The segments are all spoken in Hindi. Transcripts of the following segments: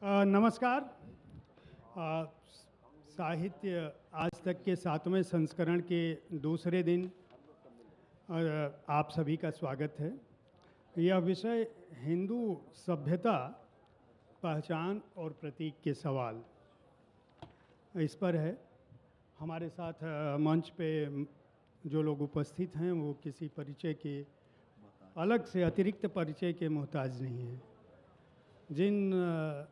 नमस्कार। अ, साहित्य आज तक के 7वें संस्करण के दूसरे दिन आप सभी का स्वागत है। यह विषय हिंदू सभ्यता, पहचान और प्रतीक के सवाल इस पर है। हमारे साथ मंच पे जो लोग उपस्थित हैं वो किसी परिचय के अलग से अतिरिक्त परिचय के मोहताज नहीं हैं। जिन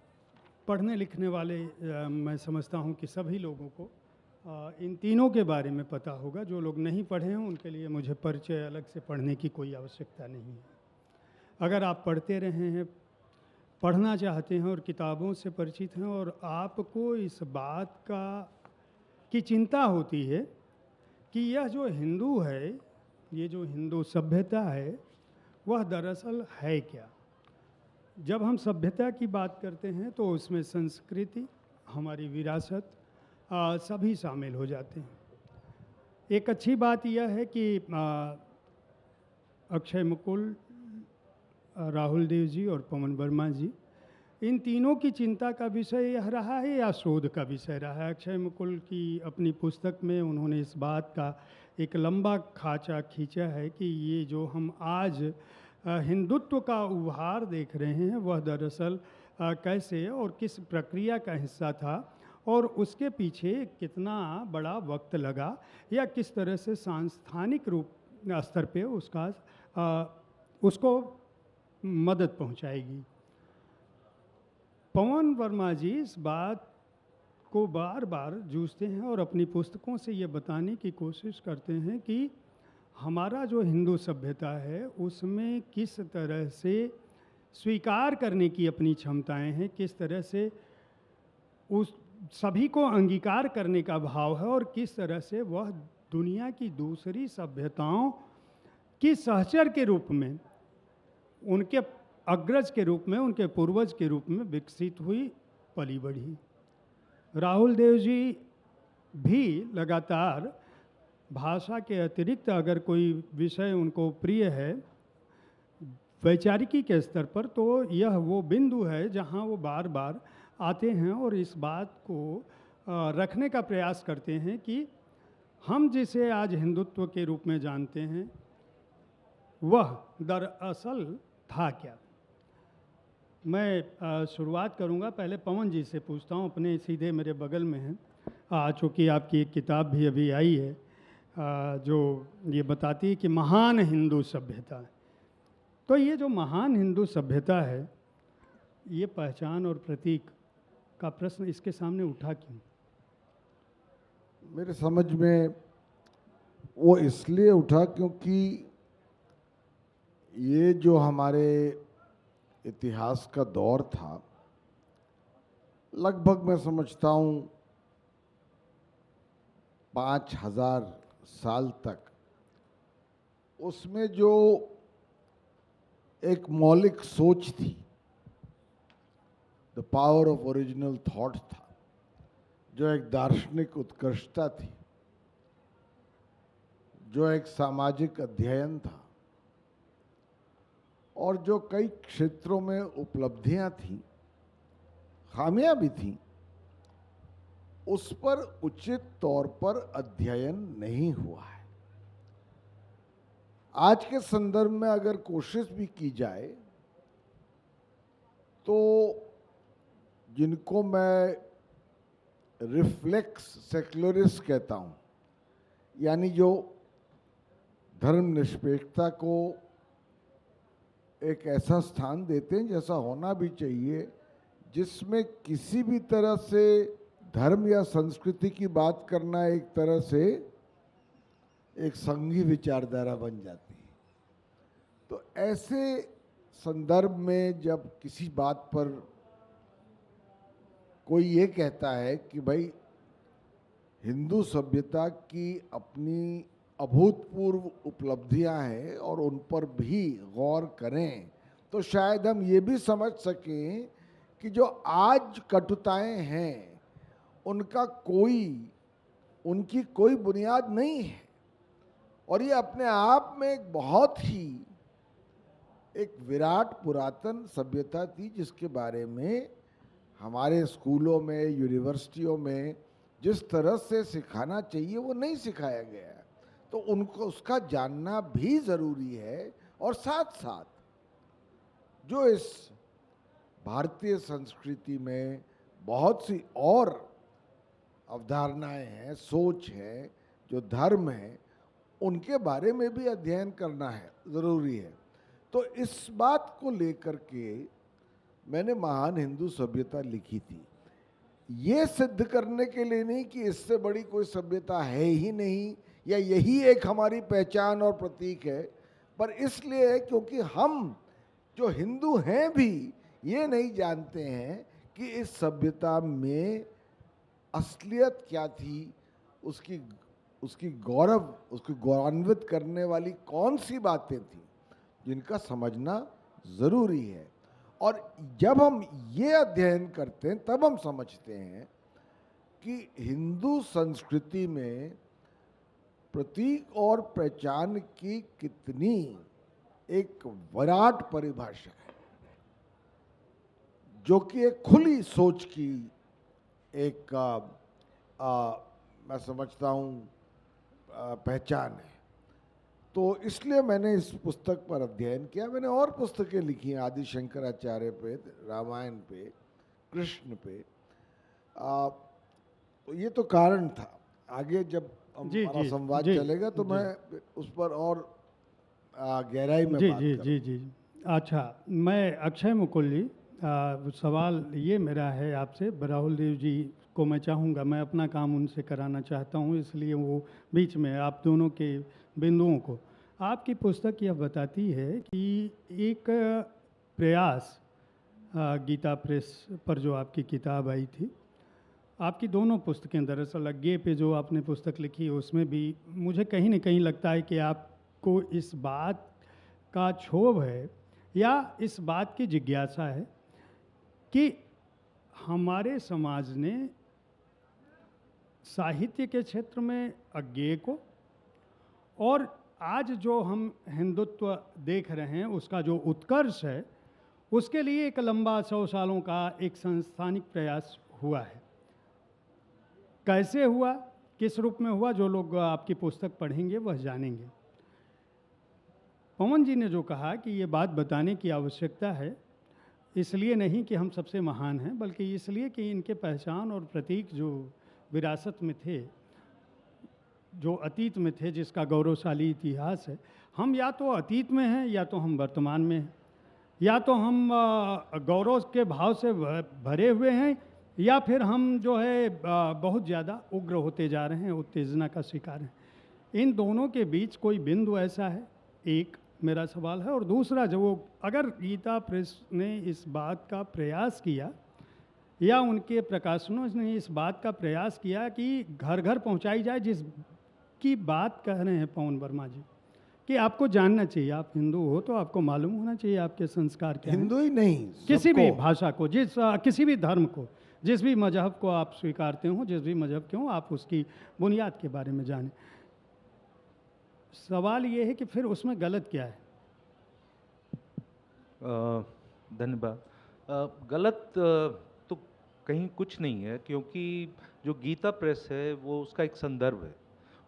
पढ़ने लिखने वाले मैं समझता हूँ कि सभी लोगों को इन तीनों के बारे में पता होगा। जो लोग नहीं पढ़े हैं उनके लिए मुझे परिचय अलग से पढ़ने की कोई आवश्यकता नहीं है। अगर आप पढ़ते रहे हैं, पढ़ना चाहते हैं और किताबों से परिचित हैं और आपको इस बात की चिंता होती है कि यह जो हिंदू है, ये जो हिंदू सभ्यता है, वह दरअसल है क्या। जब हम सभ्यता की बात करते हैं तो उसमें संस्कृति, हमारी विरासत सभी शामिल हो जाते हैं। एक अच्छी बात यह है कि अक्षय मुकुल, राहुल देव जी और पवन वर्मा जी, इन तीनों की चिंता का विषय यह रहा है या शोध का विषय रहा है। अक्षय मुकुल की अपनी पुस्तक में उन्होंने इस बात का एक लंबा खाचा खींचा है कि ये जो हम आज हिंदुत्व का उभार देख रहे हैं वह दरअसल कैसे और किस प्रक्रिया का हिस्सा था और उसके पीछे कितना बड़ा वक्त लगा या किस तरह से सांस्थानिक रूप स्तर पे उसको मदद पहुंचाएगी। पवन वर्मा जी इस बात को बार बार जूझते हैं और अपनी पुस्तकों से ये बताने की कोशिश करते हैं कि हमारा जो हिंदू सभ्यता है उसमें किस तरह से स्वीकार करने की अपनी क्षमताएं हैं, किस तरह से उस सभी को अंगीकार करने का भाव है और किस तरह से वह दुनिया की दूसरी सभ्यताओं की सहचर के रूप में, उनके अग्रज के रूप में, उनके पूर्वज के रूप में विकसित हुई, पली बढ़ी। राहुल देव जी भी लगातार भाषा के अतिरिक्त अगर कोई विषय उनको प्रिय है वैचारिकी के स्तर पर, तो यह वो बिंदु है जहाँ वो बार बार आते हैं और इस बात को रखने का प्रयास करते हैं कि हम जिसे आज हिंदुत्व के रूप में जानते हैं वह दरअसल था क्या। मैं शुरुआत करूंगा, पहले पवन जी से पूछता हूं, अपने सीधे मेरे बगल में हैं। चूँकि आपकी एक किताब भी अभी आई है जो ये बताती है कि महान हिंदू सभ्यता। तो ये जो महान हिंदू सभ्यता है, ये पहचान और प्रतीक का प्रश्न इसके सामने उठा क्यों? मेरे समझ में वो इसलिए उठा क्योंकि ये जो हमारे इतिहास का दौर था, लगभग मैं समझता हूँ 5000 साल तक, उसमें जो एक मौलिक सोच थी, the power of original thought था, जो एक दार्शनिक उत्कृष्टता थी, जो एक सामाजिक अध्ययन था और जो कई क्षेत्रों में उपलब्धियां थी, खामियां भी थी, उस पर उचित तौर पर अध्ययन नहीं हुआ है। आज के संदर्भ में अगर कोशिश भी की जाए तो जिनको मैं रिफ्लेक्स सेक्युलरिस्ट कहता हूं, यानी जो धर्मनिरपेक्षता को एक ऐसा स्थान देते हैं जैसा होना भी चाहिए, जिसमें किसी भी तरह से धर्म या संस्कृति की बात करना एक तरह से एक संघी विचारधारा बन जाती है। तो ऐसे संदर्भ में जब किसी बात पर कोई ये कहता है कि भाई हिंदू सभ्यता की अपनी अभूतपूर्व उपलब्धियां हैं और उन पर भी गौर करें, तो शायद हम ये भी समझ सकें कि जो आज कटुताएं हैं उनकी कोई बुनियाद नहीं है और ये अपने आप में एक बहुत ही एक विराट पुरातन सभ्यता थी जिसके बारे में हमारे स्कूलों में, यूनिवर्सिटियों में जिस तरह से सिखाना चाहिए वो नहीं सिखाया गया है, तो उनको उसका जानना भी ज़रूरी है। और साथ साथ जो इस भारतीय संस्कृति में बहुत सी और अवधारणाएं हैं, सोच है, जो धर्म है, उनके बारे में भी अध्ययन करना है, ज़रूरी है। तो इस बात को लेकर के मैंने महान हिंदू सभ्यता लिखी थी, ये सिद्ध करने के लिए नहीं कि इससे बड़ी कोई सभ्यता है ही नहीं या यही एक हमारी पहचान और प्रतीक है, पर इसलिए क्योंकि हम जो हिंदू हैं भी ये नहीं जानते हैं कि इस सभ्यता में असलियत क्या थी, उसकी गौरवान्वित करने वाली कौन सी बातें थी, जिनका समझना ज़रूरी है। और जब हम ये अध्ययन करते हैं तब हम समझते हैं कि हिंदू संस्कृति में प्रतीक और पहचान की कितनी एक विराट परिभाषा है, जो कि एक खुली सोच की एक मैं समझता हूँ पहचान है। तो इसलिए मैंने इस पुस्तक पर अध्ययन किया। मैंने और पुस्तकें लिखी हैं, आदि शंकराचार्य पे, रामायण पे, कृष्ण पे। तो ये तो कारण था। आगे जब हमारा संवाद चलेगा तो मैं उस पर और गहराई में बात करूंगा। जी। अच्छा, मैं अक्षय मुकुल जी, सवाल ये मेरा है आपसे, राहुल देव जी को मैं चाहूँगा, मैं अपना काम उनसे कराना चाहता हूँ, इसलिए वो बीच में आप दोनों के बिंदुओं को, आपकी पुस्तक यह बताती है कि एक प्रयास, गीता प्रेस पर जो आपकी किताब आई थी, आपकी दोनों पुस्तकें दरअसल अज्ञे पे जो आपने पुस्तक लिखी उसमें भी मुझे कहीं न कहीं लगता है कि आपको इस बात का क्षोभ है या इस बात की जिज्ञासा है कि हमारे समाज ने साहित्य के क्षेत्र में अज्ञेय को और आज जो हम हिंदुत्व देख रहे हैं उसका जो उत्कर्ष है, उसके लिए एक लंबा 100 सालों का एक संस्थानिक प्रयास हुआ है। कैसे हुआ, किस रूप में हुआ, जो लोग आपकी पुस्तक पढ़ेंगे वह जानेंगे। पवन जी ने जो कहा कि ये बात बताने की आवश्यकता है, इसलिए नहीं कि हम सबसे महान हैं, बल्कि इसलिए कि इनके पहचान और प्रतीक जो विरासत में थे, जो अतीत में थे, जिसका गौरवशाली इतिहास है, हम या तो अतीत में हैं या तो हम वर्तमान में हैं, या तो हम गौरव के भाव से भरे हुए हैं या फिर हम जो है बहुत ज़्यादा उग्र होते जा रहे हैं, उत्तेजना का शिकार हैं। इन दोनों के बीच कोई बिंदु ऐसा है, एक मेरा सवाल है। और दूसरा, जो अगर गीता प्रेस ने इस बात का प्रयास किया या उनके प्रकाशनों ने इस बात का प्रयास किया कि घर घर पहुंचाई जाए, जिस की बात कह रहे हैं पवन वर्मा जी, कि आपको जानना चाहिए, आप हिंदू हो तो आपको मालूम होना चाहिए आपके संस्कार क्या हैं। हिंदू ही नहीं, किसी भी भाषा को, किसी भी धर्म को, जिस भी मजहब को आप स्वीकारते हो, जिस भी मजहब के हो, आप उसकी बुनियाद के बारे में जानें। सवाल ये है कि फिर उसमें गलत क्या है? धन्यवाद। गलत तो कहीं कुछ नहीं है, क्योंकि जो गीता प्रेस है वो उसका एक संदर्भ है।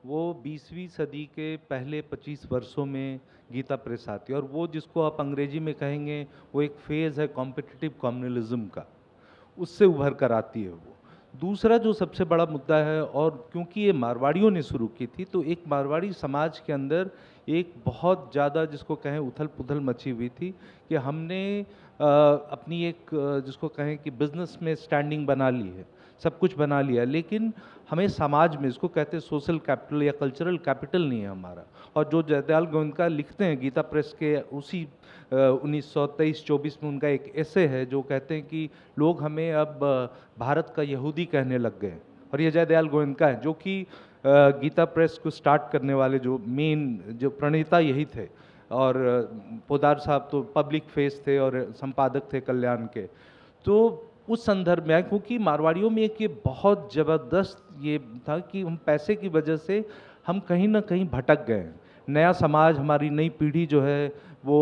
वो 20वीं सदी के पहले 25 वर्षों में गीता प्रेस आती है, और वो जिसको आप अंग्रेजी में कहेंगे वो एक फेज़ है कॉम्पिटिटिव कम्युनलिज्म का, उससे उभर कर आती है वो। दूसरा जो सबसे बड़ा मुद्दा है, और क्योंकि ये मारवाड़ियों ने शुरू की थी, तो एक मारवाड़ी समाज के अंदर एक बहुत ज़्यादा जिसको कहें उथल पुथल मची हुई थी कि हमने अपनी एक जिसको कहें कि बिजनेस में स्टैंडिंग बना ली है, सब कुछ बना लिया, लेकिन हमें समाज में, इसको कहते हैं सोशल कैपिटल या कल्चरल कैपिटल नहीं है हमारा। और जो जयदयाल गोविंदका लिखते हैं गीता प्रेस के उसी 1923-24 में उनका एक ऐसे है जो कहते हैं कि लोग हमें अब भारत का यहूदी कहने लग गए। और ये जयदयाल गोविंदका है जो कि गीता प्रेस को स्टार्ट करने वाले जो मेन जो प्रणेता यही थे, और पोदार साहब तो पब्लिक फेस थे और संपादक थे कल्याण के। तो उस संदर्भ में, क्योंकि मारवाड़ियों में एक ये बहुत ज़बरदस्त ये था कि हम पैसे की वजह से हम कहीं ना कहीं भटक गए हैं। नया समाज, हमारी नई पीढ़ी जो है वो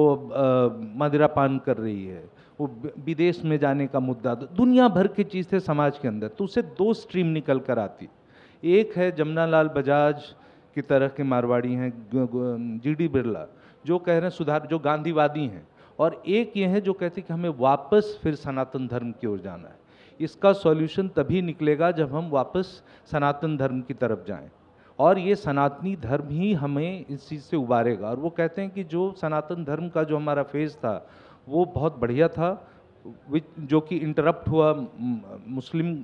मदिरापान कर रही है, वो विदेश में जाने का मुद्दा, दुनिया भर की चीज़ें समाज के अंदर, तो उससे दो स्ट्रीम निकल कर आती। एक है जमनालाल बजाज की तरह के मारवाड़ी हैं, जीडी बिरला, जो कह रहे हैं सुधार, जो गांधीवादी हैं, और एक ये है जो कहते हैं कि हमें वापस फिर सनातन धर्म की ओर जाना है। इसका सॉल्यूशन तभी निकलेगा जब हम वापस सनातन धर्म की तरफ जाएं, और ये सनातनी धर्म ही हमें इस चीज़ से उबारेगा। और वो कहते हैं कि जो सनातन धर्म का जो हमारा फेज़ था वो बहुत बढ़िया था, जो कि इंटरप्ट हुआ मुस्लिम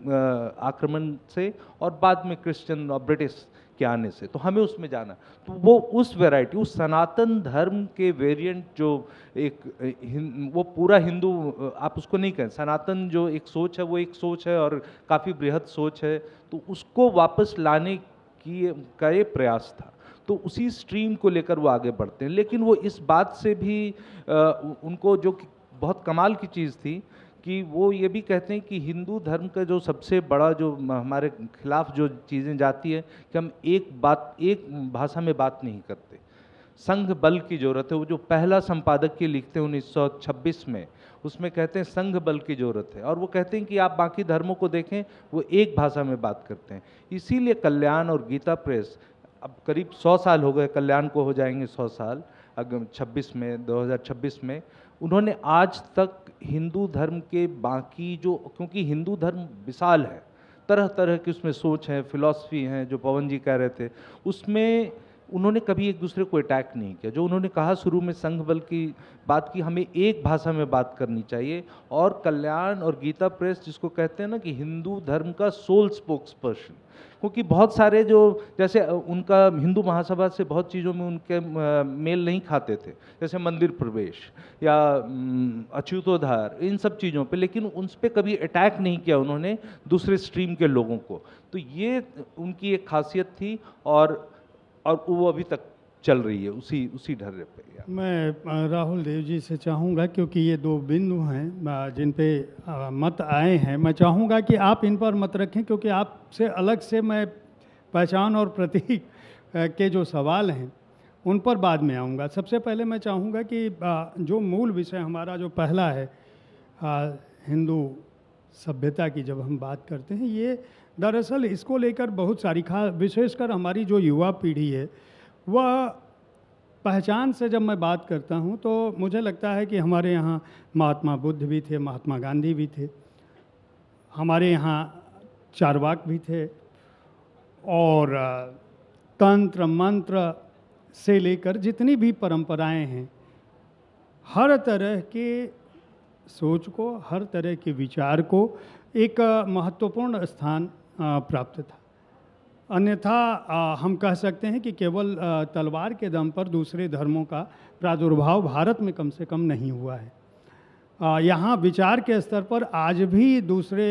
आक्रमण से और बाद में क्रिश्चियन और ब्रिटिश के आने से, तो हमें उसमें जाना। तो वो उस वैरायटी, उस सनातन धर्म के वेरिएंट जो एक वो पूरा हिंदू, आप उसको नहीं कहें सनातन, जो एक सोच है वो एक सोच है और काफ़ी बृहद सोच है, तो उसको वापस लाने की का ये प्रयास था। तो उसी स्ट्रीम को लेकर वो आगे बढ़ते हैं। लेकिन वो इस बात से भी उनको, जो बहुत कमाल की चीज़ थी, कि वो ये भी कहते हैं कि हिंदू धर्म का जो सबसे बड़ा, जो हमारे खिलाफ जो चीज़ें जाती है, कि हम एक भाषा में बात नहीं करते, संघ बल की ज़रूरत है। वो जो पहला संपादक के लिखते हैं 1926 में, उसमें कहते हैं संघ बल की ज़रूरत है। और वो कहते हैं कि आप बाकी धर्मों को देखें, वो एक भाषा में बात करते हैं। इसीलिए कल्याण और गीता प्रेस, अब करीब 100 साल हो गए, कल्याण को हो जाएंगे 100 साल अगर 2026 में, उन्होंने आज तक हिंदू धर्म के बाकी जो, क्योंकि हिंदू धर्म विशाल है, तरह तरह की उसमें सोच है, फिलॉसफी है, जो पवन जी कह रहे थे, उसमें उन्होंने कभी एक दूसरे को अटैक नहीं किया। जो उन्होंने कहा शुरू में संघ बल की बात की, हमें एक भाषा में बात करनी चाहिए। और कल्याण और गीता प्रेस, जिसको कहते हैं ना कि हिंदू धर्म का सोल स्पोक्स पर्सन, क्योंकि बहुत सारे जो, जैसे उनका हिंदू महासभा से बहुत चीज़ों में उनके मेल नहीं खाते थे, जैसे मंदिर प्रवेश या अच्युतोद्धार, इन सब चीज़ों पे, लेकिन उन पे कभी अटैक नहीं किया उन्होंने दूसरे स्ट्रीम के लोगों को। तो ये उनकी एक खासियत थी, और वो अभी तक चल रही है उसी ढर्रे पे। मैं राहुल देव जी से चाहूँगा, क्योंकि ये दो बिंदु हैं जिन पे मत आए हैं, मैं चाहूँगा कि आप इन पर मत रखें, क्योंकि आपसे अलग से मैं पहचान और प्रतीक के जो सवाल हैं उन पर बाद में आऊँगा। सबसे पहले मैं चाहूँगा कि जो मूल विषय हमारा जो पहला है, हिंदू सभ्यता की जब हम बात करते हैं, ये दरअसल इसको लेकर बहुत सारी विशेषकर हमारी जो युवा पीढ़ी है, वह पहचान से जब मैं बात करता हूँ तो मुझे लगता है कि हमारे यहाँ महात्मा बुद्ध भी थे, महात्मा गांधी भी थे, हमारे यहाँ चारवाक भी थे, और तंत्र मंत्र से लेकर जितनी भी परंपराएं हैं, हर तरह के सोच को, हर तरह के विचार को एक महत्वपूर्ण स्थान प्राप्त था। अन्यथा हम कह सकते हैं कि केवल तलवार के दम पर दूसरे धर्मों का प्रादुर्भाव भारत में कम से कम नहीं हुआ है। यहाँ विचार के स्तर पर आज भी दूसरे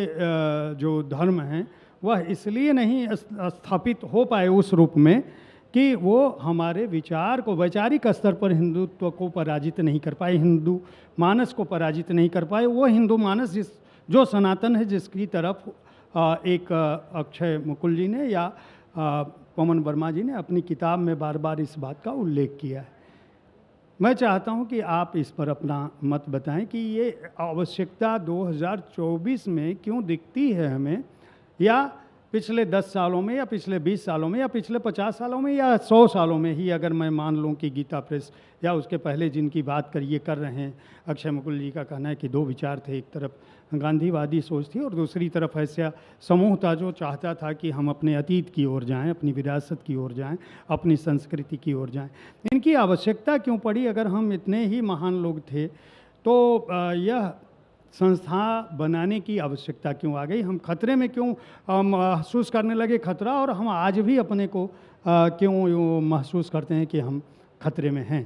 जो धर्म हैं वह इसलिए नहीं स्थापित हो पाए उस रूप में कि वो हमारे विचार को, वैचारिक स्तर पर हिंदुत्व को पराजित नहीं कर पाए, हिंदू मानस को पराजित नहीं कर पाए। वो हिंदू मानस जो सनातन है, जिसकी तरफ एक अक्षय मुकुल जी ने या पवन वर्मा जी ने अपनी किताब में बार बार इस बात का उल्लेख किया है। मैं चाहता हूं कि आप इस पर अपना मत बताएं कि ये आवश्यकता 2024 में क्यों दिखती है हमें, या पिछले 10 सालों में, या पिछले 20 सालों में, या पिछले 50 सालों में, या 100 सालों में ही, अगर मैं मान लूं कि गीता प्रेस या उसके पहले जिनकी बात करिए कर रहे हैं, अक्षय मुकुल जी का कहना है कि दो विचार थे, एक तरफ गांधीवादी सोच थी और दूसरी तरफ ऐसा समूह था जो चाहता था कि हम अपने अतीत की ओर जाएं, अपनी विरासत की ओर जाएं, अपनी संस्कृति की ओर जाएं। इनकी आवश्यकता क्यों पड़ी? अगर हम इतने ही महान लोग थे तो यह संस्था बनाने की आवश्यकता क्यों आ गई? हम खतरे में क्यों महसूस करने लगे खतरा, और हम आज भी अपने को क्यों महसूस करते हैं कि हम खतरे में हैं?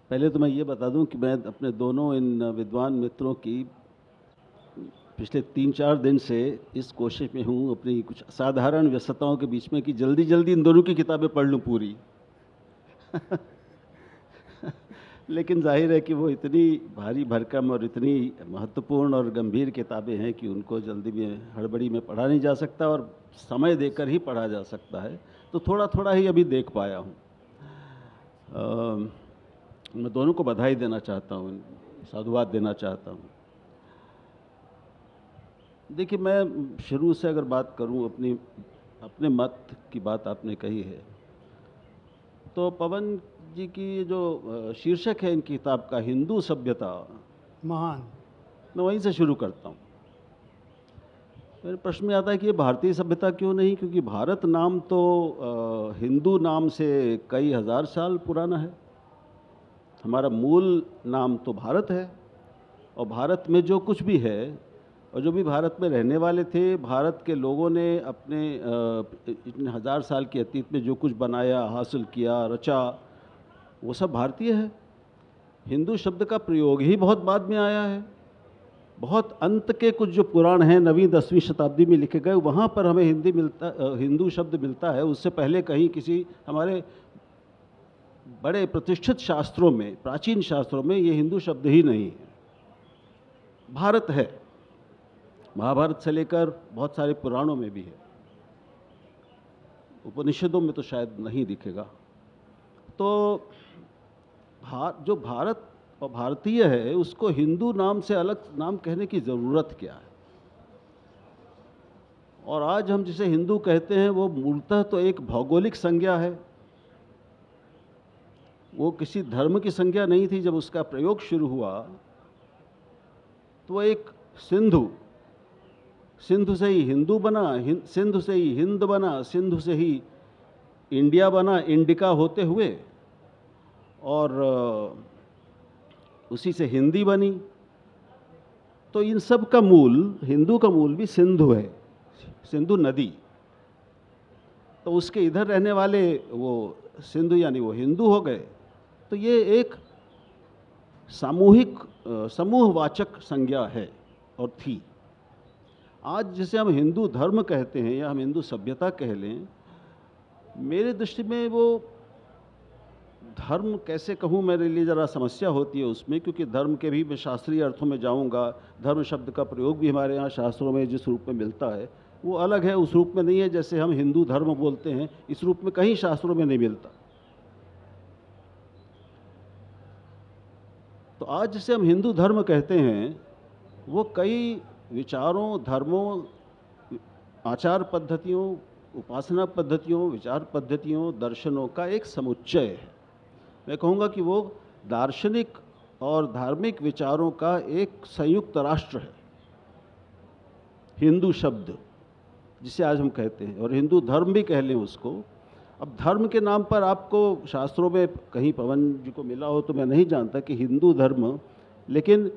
पहले तो मैं ये बता दूं कि मैं अपने दोनों इन विद्वान मित्रों की पिछले 3-4 दिन से इस कोशिश में हूँ, अपनी कुछ असाधारण व्यस्तताओं के बीच में, कि जल्दी जल्दी इन दोनों की किताबें पढ़ लूँ पूरी। लेकिन जाहिर है कि वो इतनी भारी भरकम और इतनी महत्वपूर्ण और गंभीर किताबें हैं कि उनको जल्दी में, हड़बड़ी में पढ़ा नहीं जा सकता, और समय देकर ही पढ़ा जा सकता है। तो थोड़ा थोड़ा ही अभी देख पाया हूँ। मैं दोनों को बधाई देना चाहता हूँ, साधुवाद देना चाहता हूँ। देखिए, मैं शुरू से अगर बात करूँ अपने मत की बात आपने कही है, तो पवन जी की जो शीर्षक है इनकी किताब का, हिंदू सभ्यता महान, मैं वहीं से शुरू करता हूँ। मेरे प्रश्न में आता है कि ये भारतीय सभ्यता क्यों नहीं, क्योंकि भारत नाम तो हिंदू नाम से कई हजार साल पुराना है। हमारा मूल नाम तो भारत है, और भारत में जो कुछ भी है और जो भी भारत में रहने वाले थे, भारत के लोगों ने अपने इतने हजार साल के अतीत में जो कुछ बनाया, हासिल किया, रचा, वो सब भारतीय है। हिंदू शब्द का प्रयोग ही बहुत बाद में आया है। बहुत अंत के कुछ जो पुराण हैं 9वीं 10वीं शताब्दी में लिखे गए, वहाँ पर हमें हिंदू शब्द मिलता है। उससे पहले कहीं किसी हमारे बड़े प्रतिष्ठित शास्त्रों में, प्राचीन शास्त्रों में ये हिंदू शब्द ही नहीं है। भारत है, महाभारत से लेकर बहुत सारे पुराणों में भी है, उपनिषदों में तो शायद नहीं दिखेगा। तो जो भारत और भारतीय है, उसको हिंदू नाम से अलग नाम कहने की ज़रूरत क्या है? और आज हम जिसे हिंदू कहते हैं वो मूलतः तो एक भौगोलिक संज्ञा है, वो किसी धर्म की संज्ञा नहीं थी। जब उसका प्रयोग शुरू हुआ तो वो एक सिंधु से ही हिंदू बना, सिंधु से ही हिंद बना, सिंधु से ही इंडिया बना, इंडिका होते हुए, और उसी से हिंदी बनी। तो इन सब का मूल, हिंदू का मूल भी सिंधु है, सिंधु नदी। तो उसके इधर रहने वाले वो सिंधु यानी वो हिंदू हो गए। तो ये एक सामूहिक समूहवाचक संज्ञा है और थी। आज जिसे हम हिंदू धर्म कहते हैं या हम हिंदू सभ्यता कह लें, मेरे दृष्टि में वो धर्म कैसे कहूँ, मेरे लिए ज़रा समस्या होती है उसमें, क्योंकि धर्म के भी मैं शास्त्रीय अर्थों में जाऊँगा। धर्म शब्द का प्रयोग भी हमारे यहाँ शास्त्रों में जिस रूप में मिलता है वो अलग है, उस रूप में नहीं है जैसे हम हिंदू धर्म बोलते हैं। इस रूप में कहीं शास्त्रों में नहीं मिलता। तो आज जिसे हम हिंदू धर्म कहते हैं वो कई विचारों, धर्मों, आचार पद्धतियों, उपासना पद्धतियों, विचार पद्धतियों, दर्शनों का एक समुच्चय है। मैं कहूँगा कि वो दार्शनिक और धार्मिक विचारों का एक संयुक्त राष्ट्र है, हिंदू शब्द जिसे आज हम कहते हैं, और हिंदू धर्म भी कह लें उसको। अब धर्म के नाम पर आपको शास्त्रों में कहीं पवन जी को मिला हो तो मैं नहीं जानता कि हिंदू धर्म, लेकिन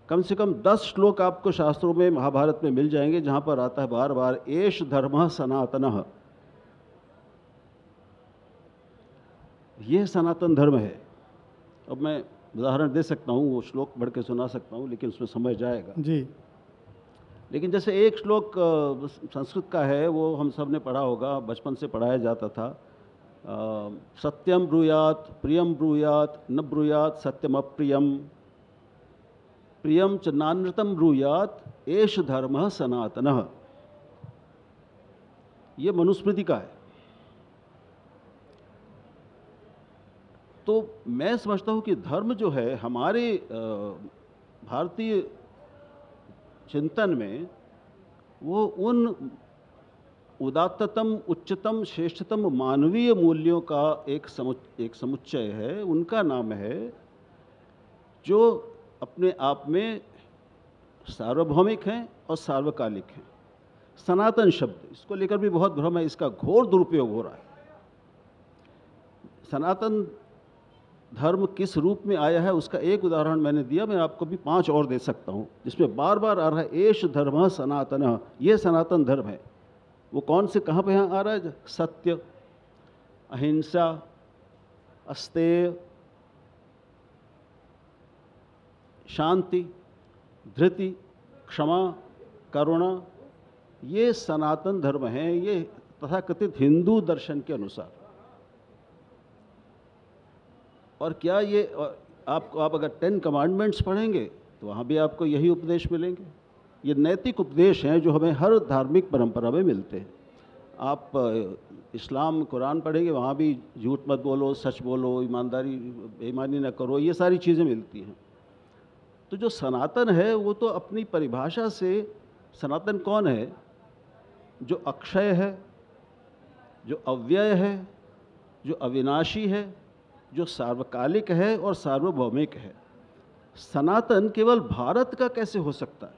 कम से कम 10 श्लोक आपको शास्त्रों में, महाभारत में मिल जाएंगे जहाँ पर आता है बार बार एष धर्मः सनातनः, यह सनातन धर्म है। अब मैं उदाहरण दे सकता हूँ, वो श्लोक पढ़ के सुना सकता हूँ, लेकिन उसमें समय जाएगा जी। लेकिन जैसे एक श्लोक संस्कृत का है, वो हम सब ने पढ़ा होगा, बचपन से पढ़ाया जाता था। सत्यम ब्रूयात प्रियम ब्रूयात न ब्रूयात सत्यम अप्रियम, प्रियम च नानृतम ब्रूयात एष धर्मः सनातनः। ये मनुस्मृति का है। तो मैं समझता हूँ कि धर्म जो है हमारे भारतीय चिंतन में, वो उन उदात्ततम, उच्चतम, श्रेष्ठतम मानवीय मूल्यों का एक समुच्चय है। उनका नाम है जो अपने आप में सार्वभौमिक हैं और सार्वकालिक हैं। सनातन शब्द, इसको लेकर भी बहुत भ्रम है, इसका घोर दुरुपयोग हो रहा है। सनातन धर्म किस रूप में आया है उसका एक उदाहरण मैंने दिया, मैं आपको भी 5 और दे सकता हूँ जिसमें बार बार आ रहा है एष धर्मः सनातनः, ये सनातन धर्म है। वो कौन से, कहाँ पे यहाँ आ रहा है? सत्य, अहिंसा, अस्तेय, शांति, धृति, क्षमा, करुणा, ये सनातन धर्म है, ये तथाकथित हिंदू दर्शन के अनुसार। और क्या ये आप अगर 10 कमांडमेंट्स पढ़ेंगे तो वहाँ भी आपको यही उपदेश मिलेंगे। ये नैतिक उपदेश हैं जो हमें हर धार्मिक परंपरा में मिलते हैं। आप इस्लाम कुरान पढ़ेंगे, वहाँ भी झूठ मत बोलो, सच बोलो, ईमानदारी बेईमानी ना करो, ये सारी चीज़ें मिलती हैं। तो जो सनातन है वो तो अपनी परिभाषा से, सनातन कौन है? जो अक्षय है, जो अव्यय है, जो अविनाशी है, जो सार्वकालिक है और सार्वभौमिक है। सनातन केवल भारत का कैसे हो सकता है?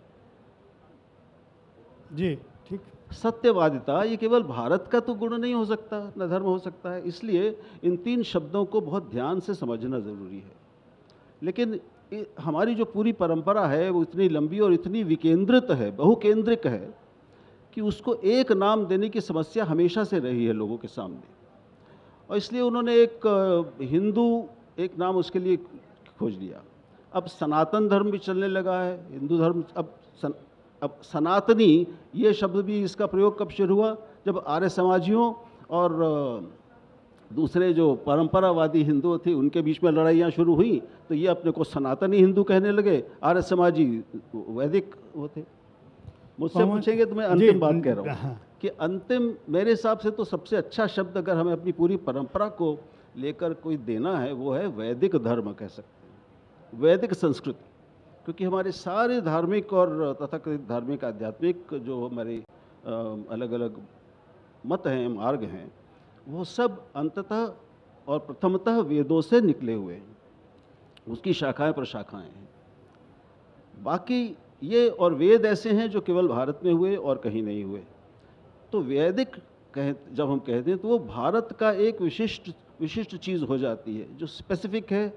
जी ठीक। सत्यवादिता ये केवल भारत का तो गुण नहीं हो सकता, न धर्म हो सकता है। इसलिए इन तीन शब्दों को बहुत ध्यान से समझना ज़रूरी है। लेकिन हमारी जो पूरी परंपरा है वो इतनी लंबी और इतनी विकेंद्रित है, बहुकेंद्रिक है, कि उसको एक नाम देने की समस्या हमेशा से रही है लोगों के सामने। और इसलिए उन्होंने एक हिंदू एक नाम उसके लिए खोज लिया। अब सनातन धर्म भी चलने लगा है, हिंदू धर्म। अब सनातनी ये शब्द भी इसका प्रयोग कब शुरू हुआ? जब आर्य समाजियों और दूसरे जो परंपरावादी हिंदू थे उनके बीच में लड़ाइयाँ शुरू हुई, तो ये अपने को सनातनी हिंदू कहने लगे, आर्य समाजी वैदिक वो थे। मुझसे पूछेंगे तो मैं अंतिम बात कह रहा हूँ कि अंतिम मेरे हिसाब से तो सबसे अच्छा शब्द अगर हमें अपनी पूरी परंपरा को लेकर कोई देना है वो है वैदिक धर्म, कह सकते हैं, वैदिक संस्कृति। क्योंकि हमारे सारे धार्मिक और तथाकथित धार्मिक आध्यात्मिक जो हमारे अलग अलग मत हैं, मार्ग हैं, वो सब अंततः और प्रथमतः वेदों से निकले हुए हैं, उसकी शाखाएं प्रशाखाएं हैं। बाकी ये और वेद ऐसे हैं जो केवल भारत में हुए और कहीं नहीं हुए। तो वैदिक जब हम कहते हैं तो वो भारत का एक विशिष्ट चीज़ हो जाती है, जो स्पेसिफिक है,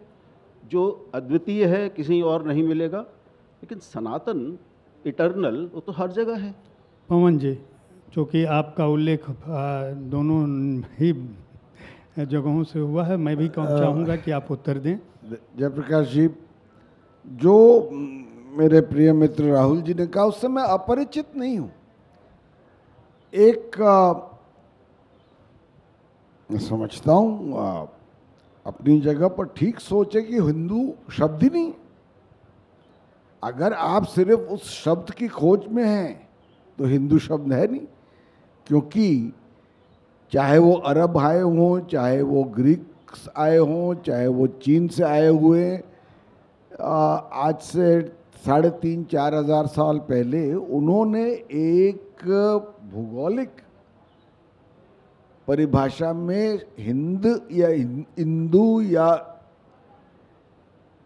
जो अद्वितीय है, किसी और नहीं मिलेगा। लेकिन सनातन, इटर्नल, वो तो हर जगह है। पवन जी, चूँकि आपका उल्लेख दोनों ही जगहों से हुआ है, मैं भी चाहूँगा कि आप उत्तर दें। जयप्रकाश जी, जो मेरे प्रिय मित्र राहुल जी ने कहा उससे मैं अपरिचित नहीं हूँ। एक मैं समझता हूँ अपनी जगह पर ठीक सोचे कि हिंदू शब्द ही नहीं। अगर आप सिर्फ उस शब्द की खोज में हैं तो हिंदू शब्द है नहीं, क्योंकि चाहे वो अरब आए हों, चाहे वो ग्रीक्स आए हों, चाहे वो चीन से आए हुए, आज से 3,500-4 हज़ार साल पहले उन्होंने एक भूगोलिक परिभाषा में हिंद या हिंदू या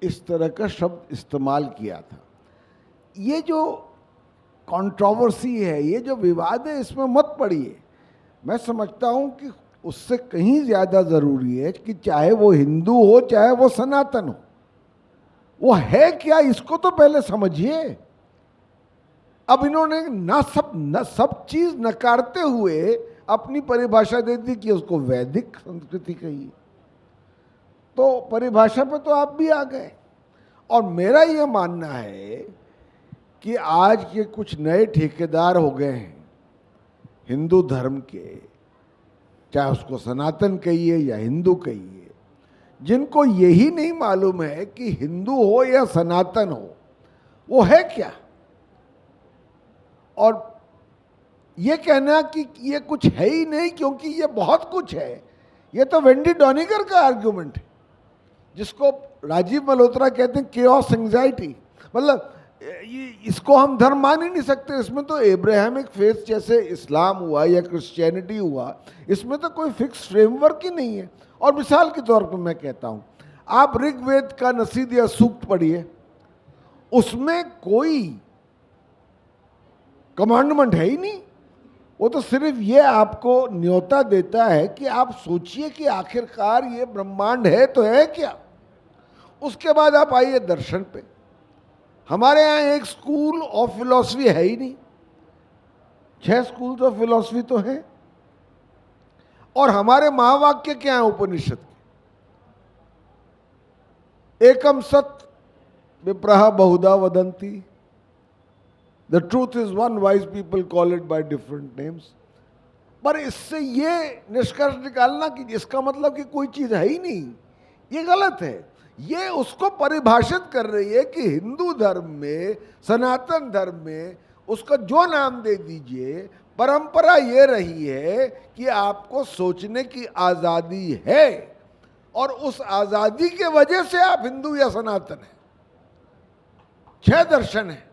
इस तरह का शब्द इस्तेमाल किया था। ये जो कंट्रोवर्सी है, ये जो विवाद है, इसमें मत पड़िए। मैं समझता हूं कि उससे कहीं ज़्यादा ज़रूरी है कि चाहे वो हिंदू हो चाहे वो सनातन हो, वो है क्या, इसको तो पहले समझिए। अब इन्होंने न सब चीज़ नकारते हुए अपनी परिभाषा दे दी कि उसको वैदिक संस्कृति कहिए, तो परिभाषा पे तो आप भी आ गए। और मेरा ये मानना है कि आज के कुछ नए ठेकेदार हो गए हैं हिंदू धर्म के, चाहे उसको सनातन कहिए या हिंदू कहिए, जिनको यही नहीं मालूम है कि हिंदू हो या सनातन हो वो है क्या। और ये कहना कि ये कुछ है ही नहीं क्योंकि ये बहुत कुछ है, ये तो वेंडी डॉनिगर का आर्ग्यूमेंट है, जिसको राजीव मल्होत्रा कहते हैं केओस एंजाइटी। मतलब इसको हम धर्म मान ही नहीं सकते। इसमें तो एब्राहमिक फेथ जैसे इस्लाम हुआ या क्रिश्चियनिटी हुआ, इसमें तो कोई फिक्स फ्रेमवर्क ही नहीं है। और मिसाल के तौर पर मैं कहता हूं, आप ऋग्वेद का नसीद या सूक्त पढ़िए, उसमें कोई कमांडमेंट है ही नहीं। वो तो सिर्फ ये आपको न्योता देता है कि आप सोचिए कि आखिरकार ये ब्रह्मांड है तो है क्या। उसके बाद आप आइए दर्शन पे। हमारे यहाँ एक स्कूल ऑफ फिलॉसफी है ही नहीं, 6 स्कूल्स ऑफ फिलॉसफी तो है। और हमारे महावाक्य क्या है उपनिषद के? एकम सत विप्रह बहुधा वदंती, the truth is one, wise people call it by different names. पर इससे ये निष्कर्ष निकालना कि इसका मतलब कि कोई चीज है ही नहीं, ये गलत है। ये उसको परिभाषित कर रही है कि हिंदू धर्म में, सनातन धर्म में उसका जो नाम दे दीजिए, परंपरा ये रही है कि आपको सोचने की आजादी है और उस आजादी के वजह से आप हिंदू या सनातन हैं। 6 दर्शन है,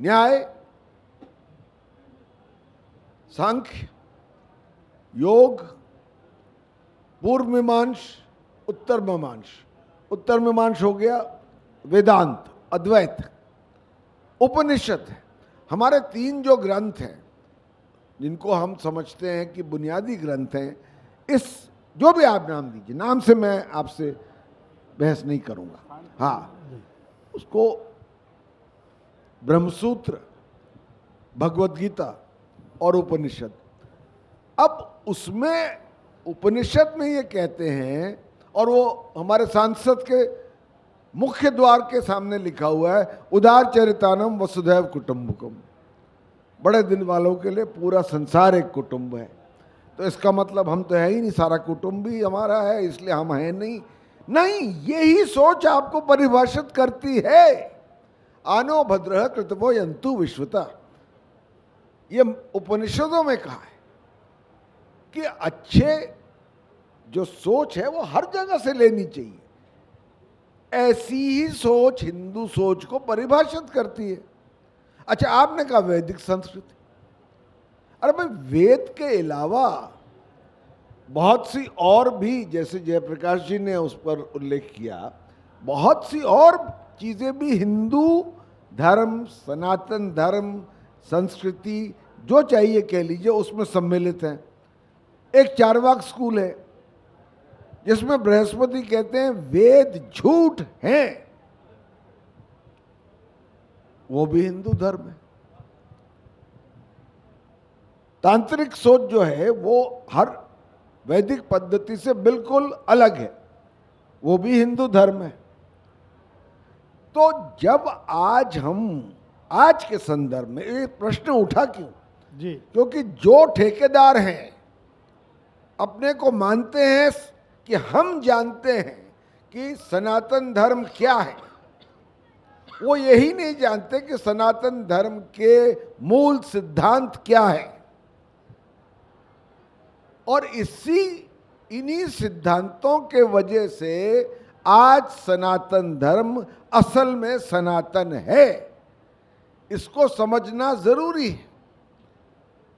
न्याय, सांख्य, योग, पूर्व मीमांस, उत्तर मीमांस। उत्तर मीमांस हो गया वेदांत, अद्वैत, उपनिषद। हमारे 3 जो ग्रंथ हैं जिनको हम समझते हैं कि बुनियादी ग्रंथ हैं, इस जो भी आप नाम दीजिए, नाम से मैं आपसे बहस नहीं करूंगा। हाँ, उसको ब्रह्मसूत्र, भगवत गीता और उपनिषद। अब उसमें उपनिषद में ये कहते हैं, और वो हमारे सांसद के मुख्य द्वार के सामने लिखा हुआ है, उदार चरितानम वसुधैव कुटुंबकम। बड़े दिन वालों के लिए पूरा संसार एक कुटुंब है। तो इसका मतलब हम तो है ही नहीं, सारा कुटुंब ही हमारा है इसलिए हम हैं नहीं। नहीं, यही सोच आपको परिभाषित करती है। आनो भद्रः कृतवो यन्तु विश्वता, ये उपनिषदों में कहा है कि अच्छे जो सोच है वो हर जगह से लेनी चाहिए। ऐसी ही सोच हिंदू सोच को परिभाषित करती है। अच्छा, आपने कहा वैदिक संस्कृति। अरे भाई, वेद के अलावा बहुत सी और भी, जैसे जयप्रकाश जी ने उस पर उल्लेख किया, बहुत सी और चीजें भी हिंदू धर्म, सनातन धर्म, संस्कृति, जो चाहिए कह लीजिए, उसमें सम्मिलित हैं। एक चारवाक स्कूल है जिसमें बृहस्पति कहते हैं वेद झूठ हैं, वो भी हिंदू धर्म है। तांत्रिक सोच जो है वो हर वैदिक पद्धति से बिल्कुल अलग है, वो भी हिंदू धर्म है। तो जब आज के संदर्भ में ये प्रश्न उठा क्यों? जी, क्योंकि जो ठेकेदार हैं अपने को मानते हैं कि हम जानते हैं कि सनातन धर्म क्या है, वो यही नहीं जानते कि सनातन धर्म के मूल सिद्धांत क्या है। और इन्हीं सिद्धांतों के वजह से आज सनातन धर्म असल में सनातन है, इसको समझना जरूरी है।